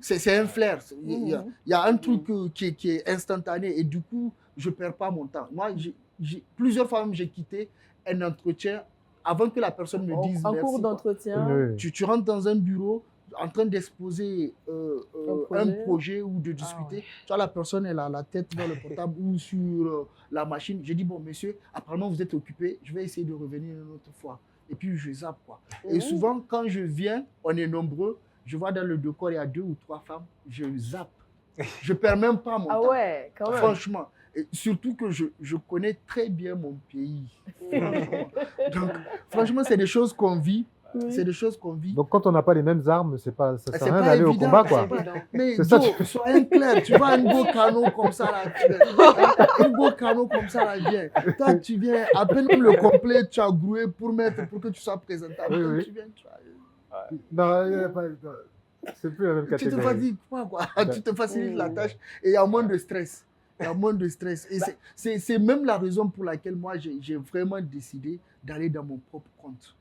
C'est un flair. Il y a un truc qui est instantané et du coup, je ne perds pas mon temps. Moi, plusieurs fois, j'ai quitté un entretien avant que la personne me dise merci. En cours d'entretien. Tu rentres dans un bureau en train d'exposer un projet ou de discuter. Tu vois, la personne, elle a la tête dans le portable ou sur la machine. J'ai dit, bon, monsieur, apparemment, vous êtes occupé. Je vais essayer de revenir une autre fois. Et puis, je zappe, quoi. Et souvent, quand je viens, on est nombreux. Je vois dans le décor, il y a 2 ou 3 femmes. Je zappe. Je ne perds même pas mon temps. Ah ouais, quand même. Franchement. Et surtout que je connais très bien mon pays. Donc, franchement, c'est des choses qu'on vit Oui. C'est des choses qu'on vit. Donc, quand on n'a pas les mêmes armes, ça Ah, sert c'est à rien pas d'aller au évident, combat, c'est quoi. pas- Évident. Mais C'est ça, Joe, soyons clairs, tu vois un beau canot comme ça là, un beau canot comme ça là, viens. Toi, tu viens, à peine le complet, tu as groué pour que tu sois présentable. Oui, Quand oui. tu viens, tu vois, Non, c'est plus la même tu te catégorie. fatigues pas, quoi. Tu te facilites la tâche et il y a moins de stress. Il y a moins de stress. Et c'est même la raison pour laquelle moi, j'ai vraiment décidé d'aller dans mon propre compte.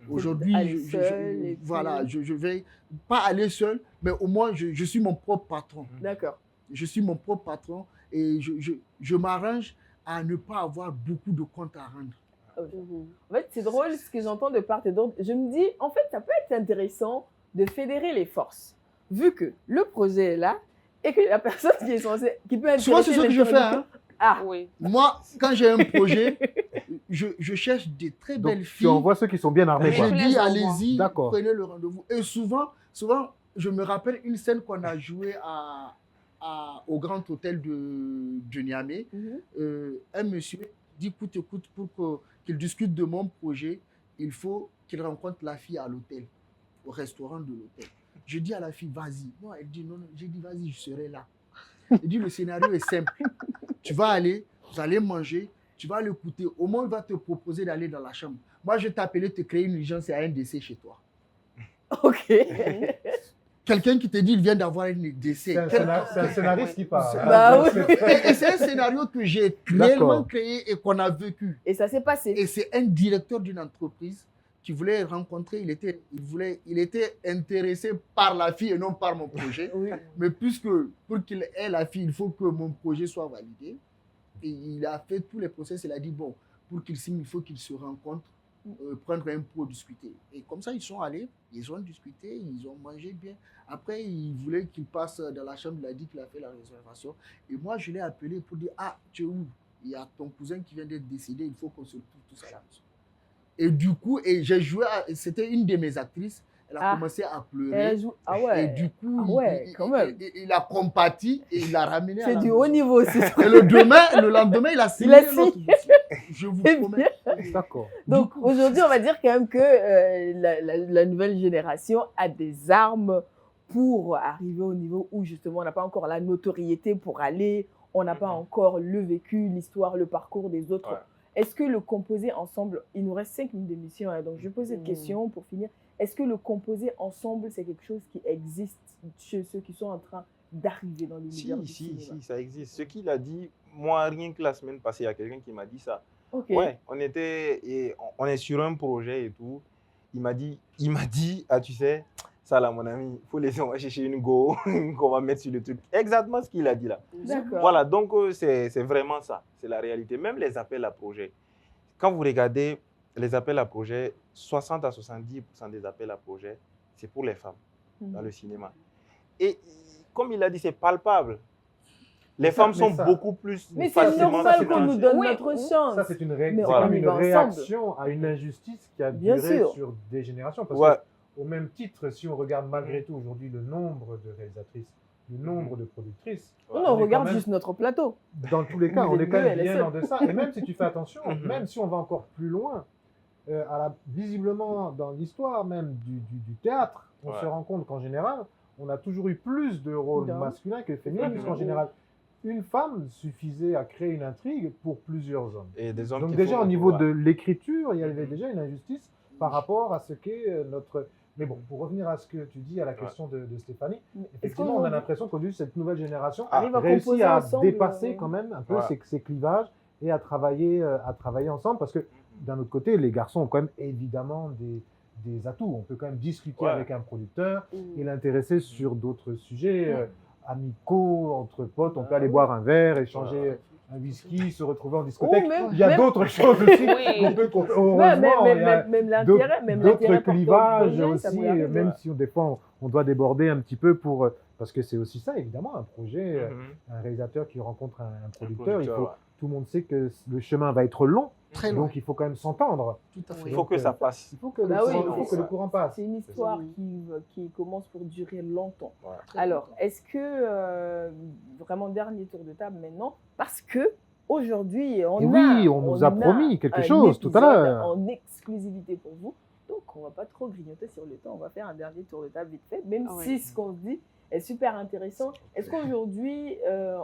Aujourd'hui, Aller seul et puis- voilà, je vais pas aller seul, mais au moins, je suis mon propre patron. D'accord. Je suis mon propre patron et je m'arrange à ne pas avoir beaucoup de comptes à rendre. En fait, c'est drôle ce que j'entends de part et d'autre. Je me dis, en fait, ça peut être intéressant de fédérer les forces, vu que le projet est là et que la personne qui est censée, qui peut Souvent, intéresser c'est ce que je fais. Hein. Ah, Oui. Moi, quand j'ai un projet, je cherche des très Donc, belles tu filles. envoies ceux qui sont bien armés, Je quoi. tu dis, les envoies. allez-y, D'accord. prenez le rendez-vous. Et souvent, je me rappelle une scène qu'on a jouée au Grand Hôtel de Niamey. Un monsieur dit, écoute, qu'il discute de mon projet, il faut qu'il rencontre la fille à l'hôtel, au restaurant de l'hôtel. Je dis à la fille, vas-y. Moi, elle dit, non, j'ai dit, vas-y, je serai là. Il dit, le scénario est simple. Tu vas aller, vous allez manger, tu vas l'écouter. Au moins, il va te proposer d'aller dans la chambre. Moi, je vais t'appeler, te créer une urgence et un décès chez toi. ok. Quelqu'un qui te dit, il vient d'avoir un décès. C'est un scénariste qui parle. Bah oui. Et c'est un scénario que j'ai réellement créé et qu'on a vécu. Et ça s'est passé. Et c'est un directeur d'une entreprise qui voulait rencontrer, il était intéressé par la fille et non par mon projet. Oui. Mais puisque pour qu'il ait la fille, il faut que mon projet soit validé. Et il a fait tous les process, il a dit, bon, pour qu'il signe, il faut qu'ils se rencontrent, prendre un pot, discuter. Et comme ça, ils sont allés, ils ont discuté, ils ont mangé bien. Après, il voulait qu'il passe dans la chambre, il a dit qu'il a fait la réservation. Et moi, je l'ai appelé pour dire, ah, tu es où? Il y a ton cousin qui vient d'être décédé, il faut qu'on se retrouve tous à la maison. Et du coup, j'ai joué, c'était une de mes actrices, elle a commencé à pleurer. Elle joue... Ah ouais. Et du coup, quand même. il a compati et il l'a ramené à C'est la du maison. haut niveau, c'est ça. Et le lendemain, il a signé notre dossier. Je vous C'est promets. D'accord. Donc aujourd'hui, on va dire quand même que la nouvelle génération a des armes pour arriver au niveau où justement on n'a pas encore la notoriété pour aller, on n'a pas encore le vécu, l'histoire, le parcours des autres. Ouais. Est-ce que le composer ensemble, il nous reste 5 minutes d'émission, hein, donc je pose cette question pour finir. Est-ce que le composer ensemble, c'est quelque chose qui existe chez ceux qui sont en train d'arriver dans l'univers du cinéma? Si, ça existe. Ce qu'il a dit, moi, rien que la semaine passée, il y a quelqu'un qui m'a dit ça. Ok. Ouais, on est sur un projet et tout. Il m'a dit, ah, tu sais, ça là, mon ami, il faut laisser, on va chercher une go qu'on va mettre sur le truc. Exactement ce qu'il a dit là. D'accord. Voilà, donc c'est vraiment ça, c'est la réalité. Même les appels à projets. Quand vous regardez les appels à projets, 60 à 70% des appels à projets, c'est pour les femmes dans le cinéma. Et comme il a dit, c'est palpable. Les femmes sont beaucoup plus Mais c'est facilement normal qu'on nous sensibles. donne notre chance. Ça, c'est une, Mais c'est on comme y une va ensemble. réaction à une injustice qui a Bien duré sûr. sur des générations. Parce Ouais. qu'au même titre, si on regarde malgré tout aujourd'hui le nombre de réalisatrices, le nombre de productrices, On est regarde quand même- juste notre plateau. dans tous les cas, Vous on êtes est quand deux, même elle est bien seule. en deçà. Et même si tu fais attention, même si on va encore plus loin, visiblement dans l'histoire même du théâtre, on se rend compte qu'en général, on a toujours eu plus de rôles masculins que féminins, puisqu'en général, une femme suffisait à créer une intrigue pour plusieurs hommes. Et des hommes Donc qui déjà font au niveau le de l'écriture, il y avait déjà une injustice par rapport à ce qu'est notre... Mais bon, pour revenir à ce que tu dis, à la question de Stéphanie, effectivement, on a l'impression qu'aujourd'hui, cette nouvelle génération arrive à réussit composer à ensemble, dépasser quand même un peu ces clivages et à travailler ensemble, parce que d'un autre côté, les garçons ont quand même évidemment des atouts. On peut quand même discuter avec un producteur et l'intéresser sur d'autres sujets amicaux, entre potes. On peut aller boire un verre, échanger un whisky, se retrouver en discothèque. Il y a d'autres choses aussi qu'on peut heureusement, il y a même l'intérêt, d'autres clivages projet, aussi, même si des fois on doit déborder un petit peu pour... Parce que c'est aussi ça, évidemment, un projet, un réalisateur qui rencontre un producteur, tout le monde sait que le chemin va être long, donc il faut quand même s'entendre. Tout à fait. Il faut que ça passe. Il faut que le courant passe. C'est une histoire qui commence pour durer longtemps. Ouais. Alors, est-ce que, vraiment dernier tour de table maintenant, parce que aujourd'hui, on nous a promis quelque chose tout à l'heure. En exclusivité pour vous. Donc, on ne va pas trop grignoter sur le temps. On va faire un dernier tour de table vite fait, même Ah si ce qu'on se dit est super intéressant. Est-ce qu'aujourd'hui,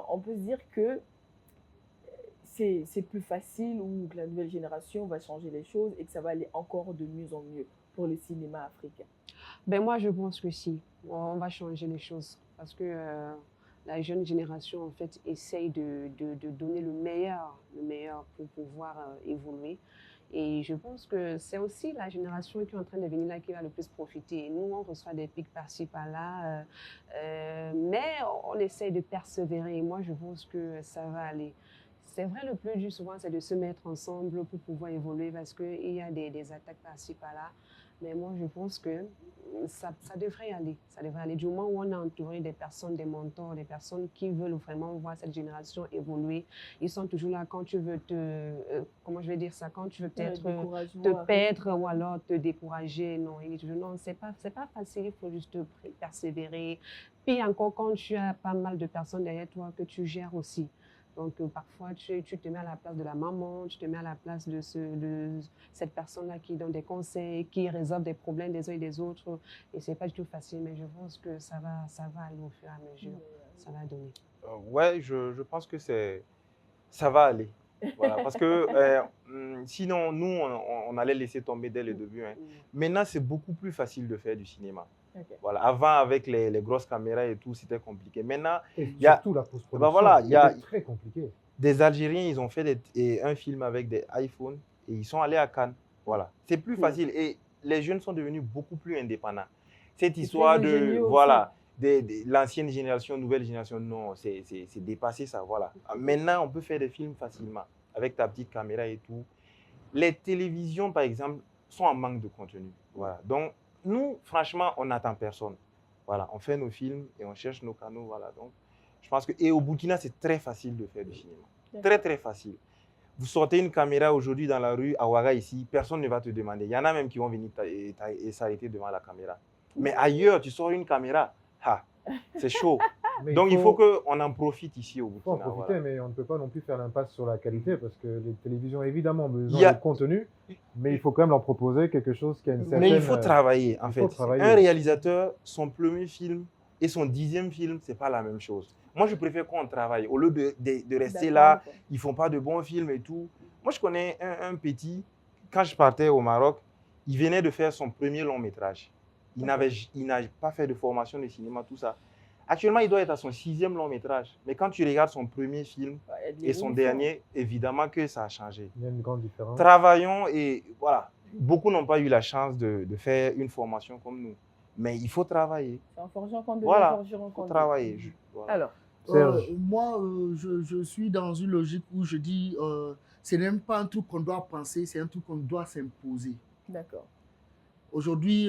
on peut se dire que c'est plus facile ou que la nouvelle génération va changer les choses et que ça va aller encore de mieux en mieux pour le cinéma africain? Ben moi, je pense que si. On va changer les choses. Parce que la jeune génération, en fait, essaye de donner le meilleur pour pouvoir évoluer. Et je pense que c'est aussi la génération qui est en train de venir là qui va le plus profiter. Et nous, on reçoit des pics par-ci, par-là. Mais on essaye de persévérer. Et moi, je pense que ça va aller. C'est vrai, le plus dur souvent, c'est de se mettre ensemble pour pouvoir évoluer parce qu'il y a des attaques par-ci, par-là. Mais moi, je pense que ça devrait aller. Ça devrait aller. Du moment où on est entouré des personnes, des mentors, des personnes qui veulent vraiment voir cette génération évoluer. Ils sont toujours là quand tu veux comment je vais dire ça, quand tu veux peut-être te perdre ou alors te décourager. Non, il dit toujours non, c'est pas facile, il faut juste persévérer. Puis encore, quand tu as pas mal de personnes derrière toi que tu gères aussi. Donc, parfois, tu te mets à la place de la maman, tu te mets à la place de cette personne-là qui donne des conseils, qui résolve des problèmes des uns et des autres. Et ce n'est pas du tout facile, mais je pense que ça va aller au fur et à mesure. Ça va donner. Ouais, je pense que ça va aller. Voilà, parce que sinon, nous, on allait laisser tomber dès le début. Hein. Maintenant, c'est beaucoup plus facile de faire du cinéma. Okay. Voilà. Avant, avec les grosses caméras et tout, c'était compliqué. Maintenant, il y a surtout la post-production. Ben voilà, c'était très compliqué. Des Algériens, ils ont fait un film avec des iPhones et ils sont allés à Cannes. Voilà. C'est plus facile et les jeunes sont devenus beaucoup plus indépendants. Cette histoire de l'ancienne génération, nouvelle génération, non, c'est dépassé ça. Voilà. Maintenant, on peut faire des films facilement avec ta petite caméra et tout. Les télévisions, par exemple, sont en manque de contenu. Voilà. Donc, nous, franchement, on n'attend personne. Voilà, on fait nos films et on cherche nos canaux. Voilà. Donc, je pense que, et au Burkina, c'est très facile de faire du cinéma. Très, très facile. Vous sortez une caméra aujourd'hui dans la rue, à Ouaga ici, personne ne va te demander. Il y en a même qui vont venir et s'arrêter devant la caméra. Mais ailleurs, tu sors une caméra, c'est chaud. Donc, il faut qu'on en profite ici au Burkina. Il faut en profiter, mais on ne peut pas non plus faire l'impasse sur la qualité parce que les télévisions, évidemment, ont besoin de contenu, mais il faut quand même leur proposer quelque chose qui a une certaine... Mais il faut travailler, en fait. Un réalisateur, son premier film et son 10e film, ce n'est pas la même chose. Moi, je préfère qu'on travaille. Au lieu de rester là, ils ne font pas de bons films et tout. Moi, je connais un petit, quand je partais au Maroc, il venait de faire son premier long métrage. Il n'a pas fait de formation de cinéma, tout ça. Actuellement, il doit être à son 6e long métrage. Mais quand tu regardes son premier film et son dernier, évidemment que ça a changé. Il y a une grande différence. Travaillons et voilà. Beaucoup n'ont pas eu la chance de faire une formation comme nous. Mais il faut travailler. C'est en forgeant qu'on devient forgeron. Il faut travailler. Alors, moi, je suis dans une logique où je dis, ce n'est même pas un truc qu'on doit penser, c'est un truc qu'on doit s'imposer. D'accord. Aujourd'hui,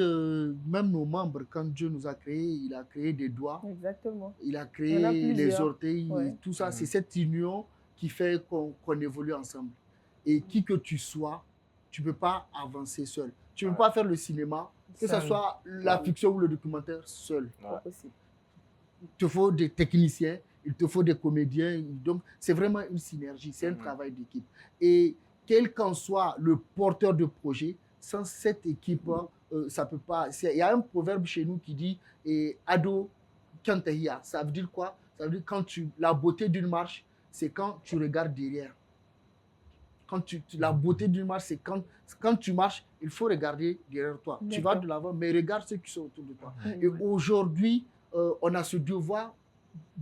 même nos membres, quand Dieu nous a créés, il a créé des doigts. Exactement. Il a créé les orteils, tout ça. C'est cette union qui fait qu'on évolue ensemble. Et qui que tu sois, tu ne peux pas avancer seul. Tu ne peux pas faire le cinéma, que ce soit la fiction ou le documentaire, seul. Pas possible. Il te faut des techniciens, il te faut des comédiens. Donc, c'est vraiment une synergie, c'est un travail d'équipe. Et quel qu'en soit le porteur de projet, sans cette équipe, ça peut pas. Il y a un proverbe chez nous qui dit Ado Kantehia. Ça veut dire quoi? Ça veut dire la beauté d'une marche, c'est quand tu regardes derrière. La beauté d'une marche, c'est quand tu marches, il faut regarder derrière toi. Tu vas de l'avant, mais regarde ceux qui sont autour de toi. Et aujourd'hui, on a ce devoir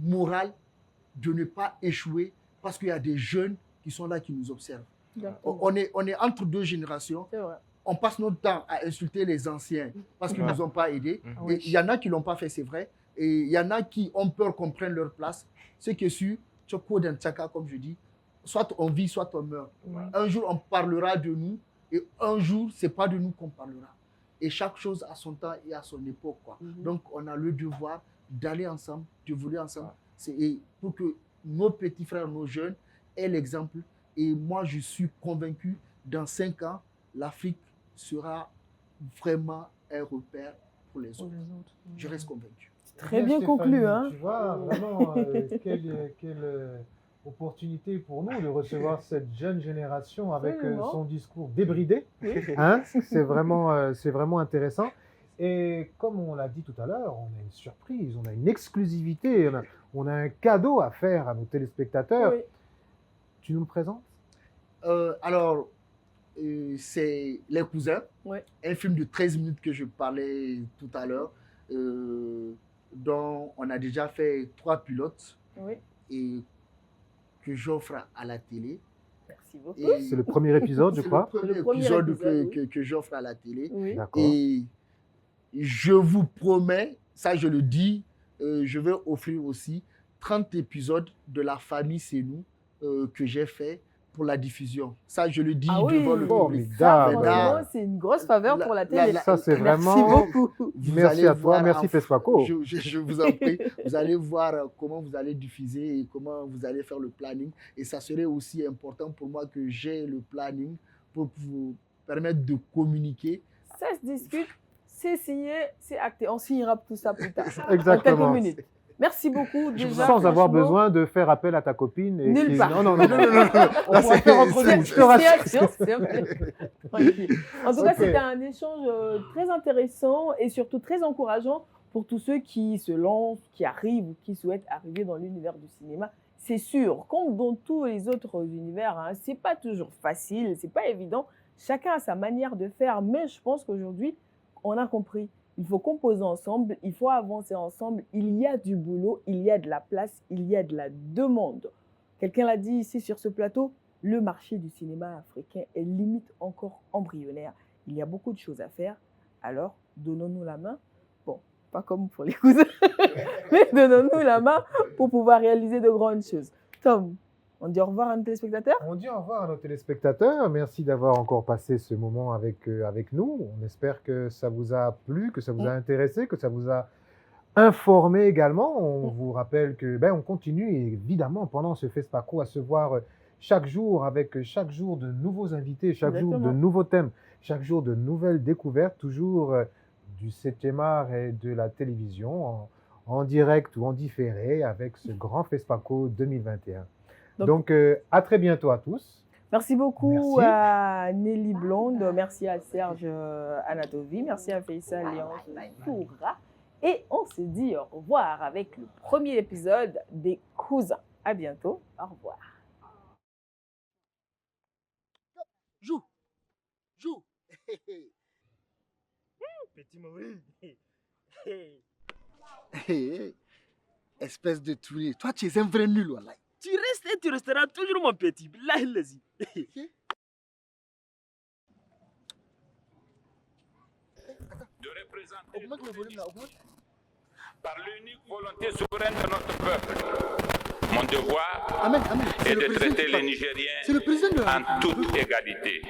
moral de ne pas échouer parce qu'il y a des jeunes qui sont là, qui nous observent. On est entre deux générations. On passe notre temps à insulter les anciens parce qu'ils ne nous ont pas aidés. Il y en a qui ne l'ont pas fait, c'est vrai. Et il y en a qui ont peur qu'on prenne leur place. Ce qui est sûr, comme je dis, soit on vit, soit on meurt. Un jour, on parlera de nous et un jour, ce n'est pas de nous qu'on parlera. Et chaque chose a son temps et à son époque. Donc, on a le devoir d'aller ensemble, d'évoluer ensemble. Et pour que nos petits frères, nos jeunes aient l'exemple. Et moi, je suis convaincu, dans 5 ans, l'Afrique sera vraiment un repère pour les autres. Je reste convaincu. Très bien conclu. Hein. Tu vois, vraiment, opportunité pour nous de recevoir cette jeune génération avec Absolument. son discours débridé. Oui. Hein, c'est vraiment intéressant. Et comme on l'a dit tout à l'heure, on a une surprise, on a une exclusivité, on a un cadeau à faire à nos téléspectateurs. Oui. Tu nous le présentes? Alors, c'est Les Cousins, Ouais. un film de 13 minutes que je parlais tout à l'heure, dont on a déjà fait 3 pilotes Oui. et que j'offre à la télé. Merci beaucoup. Et C'est le premier épisode, je c'est crois. le Le premier premier épisode épisode, que j'offre à la télé. Oui. D'accord. Et je vous promets, ça je le dis, je vais offrir aussi 30 épisodes de La Famille C'est Nous que j'ai fait pour la diffusion. Ça, je le dis Ah oui, devant le public. formidable. Ça, Formidable. franchement, c'est une grosse faveur pour la télé. Ça, c'est Merci vraiment... beaucoup. Vous Merci allez à toi, voir merci en- Fespaco. Je vous en prie, vous allez voir comment vous allez diffuser et comment vous allez faire le planning. Et ça serait aussi important pour moi que j'ai le planning pour vous permettre de communiquer. Ça se discute, c'est signé, c'est acté. On signera tout ça plus tard. Dans Exactement. quelques minutes. Merci beaucoup. Déjà, Sans avoir franchement. besoin de faire appel à ta copine. Et Nulle part. Non. On pourra c'est- faire entre c'est- nous, je te rassure. Bien sûr, c'est vrai. Tranquille. En tout cas, Ok. c'était un échange très intéressant et surtout très encourageant pour tous ceux qui se lancent, qui arrivent ou qui souhaitent arriver dans l'univers du cinéma. C'est sûr, comme dans tous les autres univers, hein, c'est pas toujours facile, c'est pas évident. Chacun a sa manière de faire, mais je pense qu'aujourd'hui, on a compris. Il faut composer ensemble, il faut avancer ensemble. Il y a du boulot, il y a de la place, il y a de la demande. Quelqu'un l'a dit ici sur ce plateau, le marché du cinéma africain est limite encore embryonnaire. Il y a beaucoup de choses à faire. Alors, donnons-nous la main. Bon, pas comme pour les cousins, mais donnons-nous la main pour pouvoir réaliser de grandes choses. Tom, on dit au revoir à nos téléspectateurs. On dit au revoir à nos téléspectateurs. Merci d'avoir encore passé ce moment avec nous. On espère que ça vous a plu, que ça vous a intéressé, que ça vous a informé également. On vous rappelle que on continue évidemment pendant ce FESPACO à se voir chaque jour avec chaque jour de nouveaux invités, chaque jour de Exactement. nouveaux thèmes, chaque jour de nouvelles découvertes, toujours du 7e art et de la télévision en direct ou en différé avec ce grand FESPACO 2021. Donc, à très bientôt à tous. Merci beaucoup Merci. à Nelly Blonde, merci à Serge Anatovi, merci à Faisal Léonce Foura. Et on se dit au revoir avec le premier épisode des Cousins. À bientôt, au revoir. Joue. Petit Maurice. Espèce de touré. Toi, tu es un vrai nul, wallah. Tu restes et tu resteras toujours mon petit. Là, il les De représenter Augmente le volume là, augmente. par l'unique volonté souveraine de notre peuple. Mon devoir Amen, amen. est le de président traiter qui les parle. Nigériens C'est le président de la en toute égalité.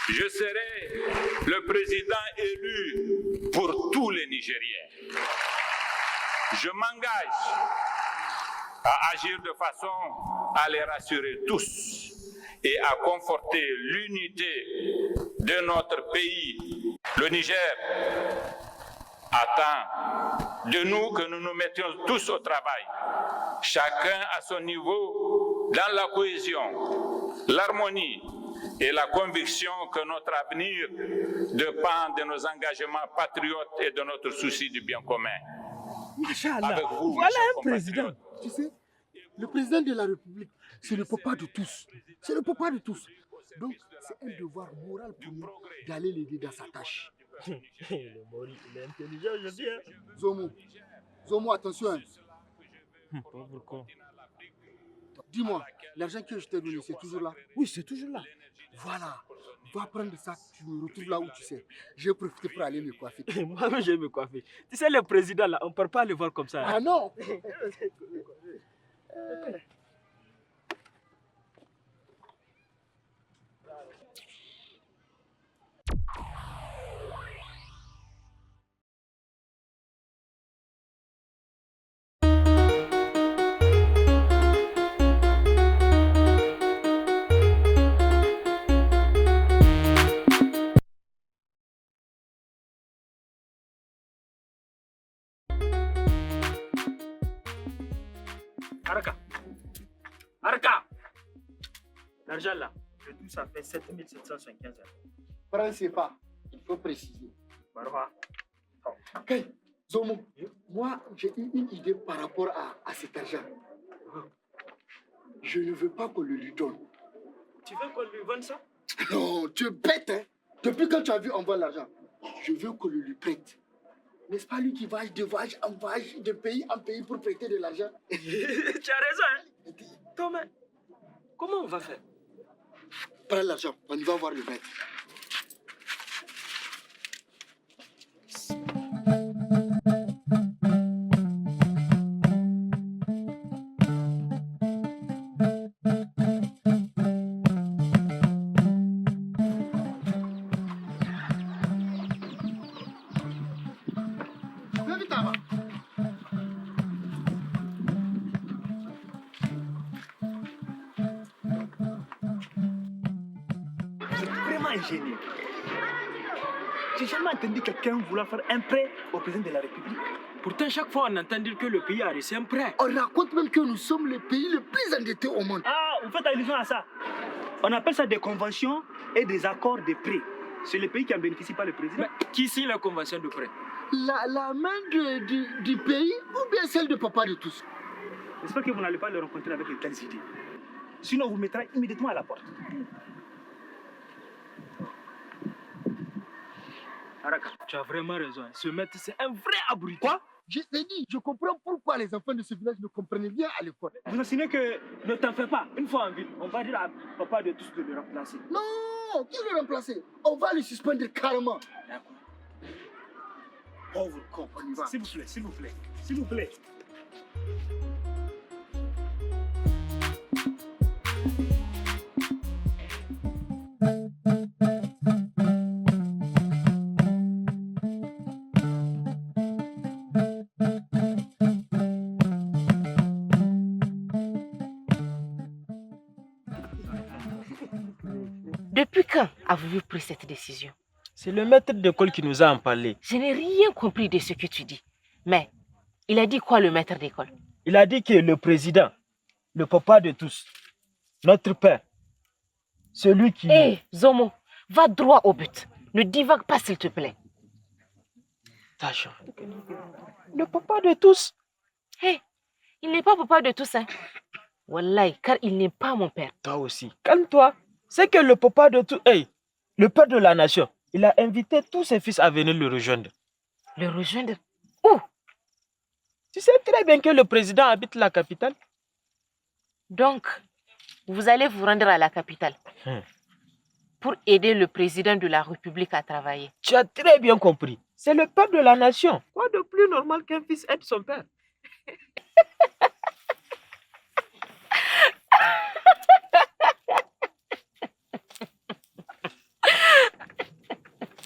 Je serai le président élu pour tous les Nigériens. Je m'engage à agir de façon à les rassurer tous et à conforter l'unité de notre pays. Le Niger attend de nous que nous nous mettions tous au travail, chacun à son niveau, dans la cohésion, l'harmonie et la conviction que notre avenir dépend de nos engagements patriotes et de notre souci du bien commun. Inch'Allah. Avec vous, mes Voilà chers un président. compatriotes. Tu sais, le président de la République, c'est le papa de tous. C'est le papa de tous. Donc, c'est un devoir moral pour nous d'aller l'aider dans sa tâche. Le Maurice, il est intelligent aujourd'hui. Hein? Zomo, attention. Hein. Pauvre con. Dis-moi, l'argent que je t'ai donné, c'est toujours là? Oui, c'est toujours là. Voilà. Va prendre ça, tu me retrouves là où tu sais. Je vais profiter pour aller me coiffer. Moi-même, je vais me coiffer. Tu sais, le président, là, on ne peut pas le voir comme ça. Ah non! Araka. argent-là, le tout, ça fait 7775 euros. Prends CFA, il faut préciser. Marois. Hey, Zomo, moi, j'ai eu une idée par rapport à cet argent. Je ne veux pas qu'on le lui donne. Tu veux qu'on lui vende ça? Non, tu es bête, hein. Depuis quand tu as vu on vend l'argent, je veux qu'on le lui prête. N'est-ce pas lui qui voyage de voyage en voyage, de pays en pays pour prêter de l'argent? Tu as raison, hein? Thomas, comment on va faire? Prends l'argent, on y va voir le maître. Viens vite avant. Vous êtes vraiment ingénieux. J'ai jamais entendu quelqu'un vouloir faire un prêt au président de la République. Pourtant, chaque fois, on entend dire que le pays a reçu un prêt. On raconte même que nous sommes le pays le plus endetté au monde. Ah, vous faites allusion à ça. On appelle ça des conventions et des accords de prêt. C'est le pays qui en bénéficie pas le président. Mais qui signe la convention de prêt? La main du pays ou bien celle de papa de tous? J'espère que vous n'allez pas le rencontrer avec de telles idées. Sinon, on vous mettra immédiatement à la porte. Araka, tu as vraiment raison. Ce maître, c'est un vrai abruti. Quoi? Je t'ai dit, je comprends pourquoi les enfants de ce village ne comprenaient bien à l'école. Vous insinuez que ne t'en fais pas. Une fois en ville, on va dire à papa de tous de le remplacer. Non, qui le remplacer? On va le suspendre carrément. D'accord. Pauvre con. On y va. S'il vous plaît, s'il vous plaît, s'il vous plaît. Depuis quand avez-vous pris cette décision? C'est le maître d'école qui nous a en parlé. Je n'ai rien compris de ce que tu dis. Mais il a dit quoi, le maître d'école? Il a dit que le président, le papa de tous, notre père, celui qui... Hé, Zomo, va droit au but. Ne divague pas, s'il te plaît. Tâche. Le papa de tous. Hé, il n'est pas papa de tous, hein. Wallahi, car il n'est pas mon père. Toi aussi. Calme-toi. C'est que le papa de tous... Hey, le père de la nation, il a invité tous ses fils à venir le rejoindre. Le rejoindre? Où? Tu sais très bien que le président habite la capitale. Donc, vous allez vous rendre à la capitale pour aider le président de la République à travailler. Tu as très bien compris. C'est le père de la nation. Quoi de plus normal qu'un fils aide son père?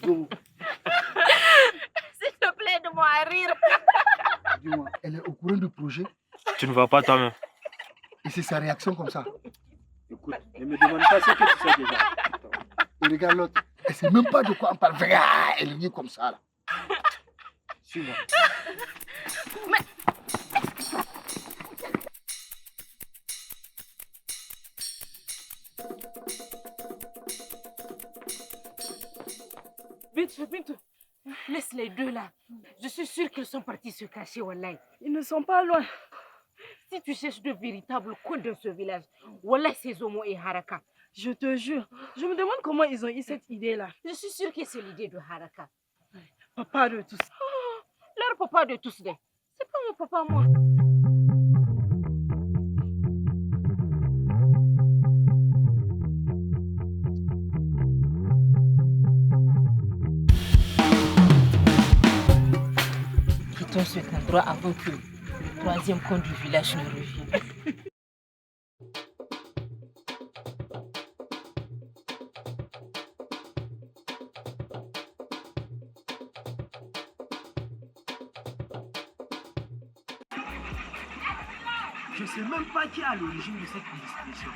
S'il te plaît, aide-moi à rire. Dis-moi, elle est au courant du projet Tu ne vois pas toi-même. et c'est sa réaction comme ça. Écoute, ne me demande pas ce que tu sais déjà. Et regarde l'autre, elle sait même pas de quoi on parle. Regarde, elle rit comme ça là. Suis-moi. Vite, vite. Laisse les deux là. Je suis sûre qu'ils sont partis se cacher, Wallahi. Ils ne sont pas loin. Si tu cherches de véritables cons dans ce village, Wallahi, c'est Zomo et Haraka. Je te jure. Je me demande comment ils ont eu cette idée-là. Je suis sûre que c'est l'idée de Haraka. Papa de tous. Leur papa de tous, c'est pas mon papa, moi. Quittons cet endroit avant que le troisième con du village ne revienne. Je ne sais même pas qui est à l'origine de cette indiscrétion.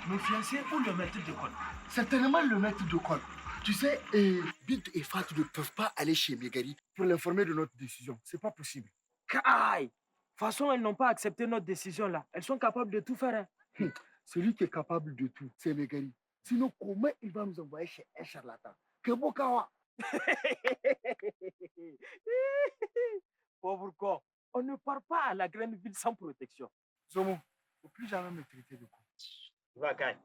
Mon fiancé ou le maître d'école? Certainement le maître d'école. Tu sais, Bint et Fatou ne peuvent pas aller chez Megari pour l'informer de notre décision. C'est pas possible. Aïe! De toute façon, elles n'ont pas accepté notre décision là. Elles sont capables de tout faire. Hein. celui qui est capable de tout, c'est Megari. Sinon, comment il va nous envoyer chez un charlatan? Que Bokawa. Pauvre con, on ne part pas à la grande ville sans protection. Zomo, il ne faut plus jamais me traiter de con. Va, Kai.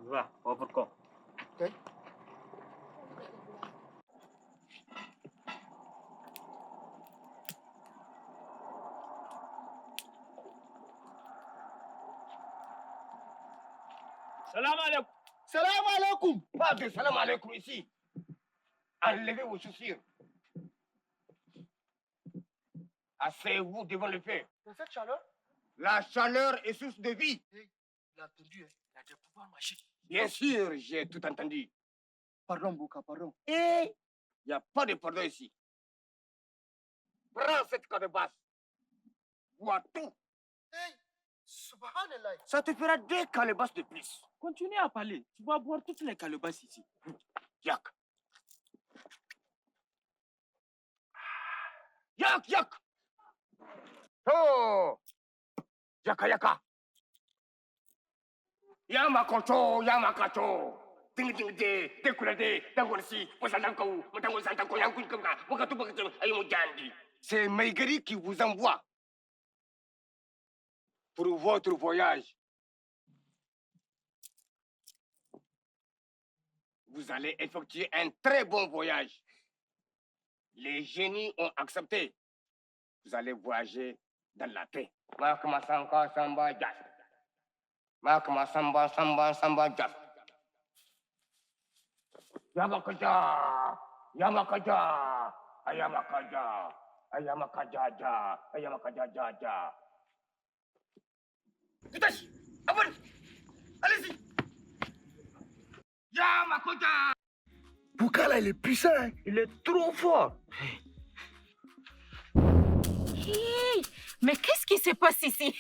Va, pauvre con. Ok? Salam alaikum. Salam alaikum. Pas de salam alaikum ici. Enlevez vos chaussures. Asseyez-vous devant le feu. Dans cette chaleur? La chaleur est source de vie. Il a entendu, hein? Il a des pouvoirs magiques. Bien sûr, j'ai tout entendu. Pardon, Boka, pardon. Et il n'y a pas de pardon ici. Prends cette calebasse. Bois tout. Hey, subhanallah. Ça te fera 2 calebasses de plus. Continue à parler. Tu vas boire toutes les calebasses ici. Yak. Yak, yak. Oh. Yaka, yaka. Yamakoto, yamakato. Ding, ding, de, dekulade, dangorsi, posalankou, matangosantanko, yankunkamka, wakatubakato, ayumujandi. C'est Megari qui vous envoie pour votre voyage. Vous allez effectuer un très bon voyage. Les génies ont accepté. Vous allez voyager dans la paix. Makama samba samba jazz. Makama samba samba samba jazz. Yamakaja, Yamakaja, Ayamakaja, Ayamakaja, Ayamakaja. Vitesse, avance, allez-y. Yamakaja. Boka là, il est puissant, hein? Il est trop fort. Hey, mais qu'est-ce qui se passe ici?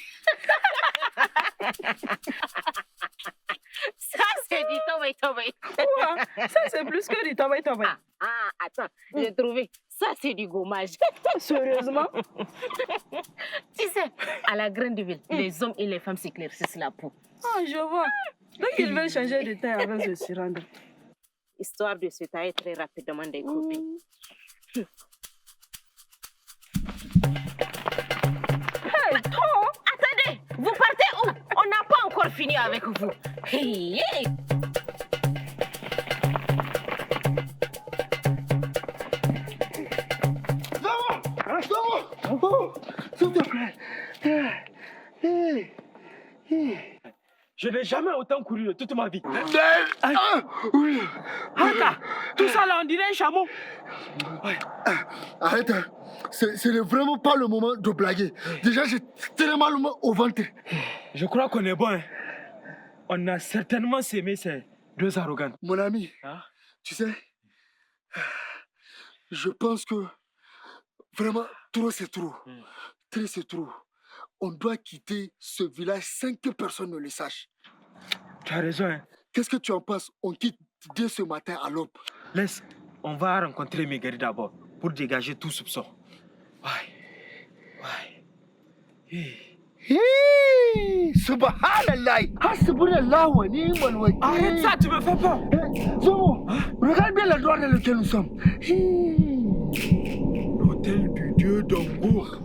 Ça, c'est du tomé. Quoi? Ça, c'est plus que du tomé. Attends, j'ai trouvé. Ça, c'est du gommage. Sérieusement? Tu sais, à la grande ville, les hommes et les femmes s'éclaircissent la peau. Ah, je vois. Donc, ils veulent changer de teint avant de s'y rendre. Histoire de se tailler très rapidement des copines. Hey, toi! Attendez, vous partez où? On n'a pas encore fini avec vous. Hey, hey. Oh, s'il te plaît. Je n'ai jamais autant couru de toute ma vie. Oui. Haka, tout ça là, on dirait un chameau. Arrête, hein. C'est vraiment pas le moment de blaguer. Déjà, j'ai tellement le mal au ventre. Je crois qu'on est bon. Hein. On a certainement sémé ces 2 arrogants. Mon ami, Hein? tu sais, je pense que vraiment, trop c'est trop. Trop c'est trop. On doit quitter ce village sans que personne ne le sache. Tu as raison. Hein. Qu'est-ce que tu en penses? On quitte dès ce matin à l'aube. Laisse, on va rencontrer Megari d'abord pour dégager tout soupçon. Subhanallah. Hasbunallah wa ni'mal wakil. Arrête ça, tu me fais peur. Zomo, regarde bien l'endroit dans lequel nous sommes. L'hôtel du dieu d'Angour.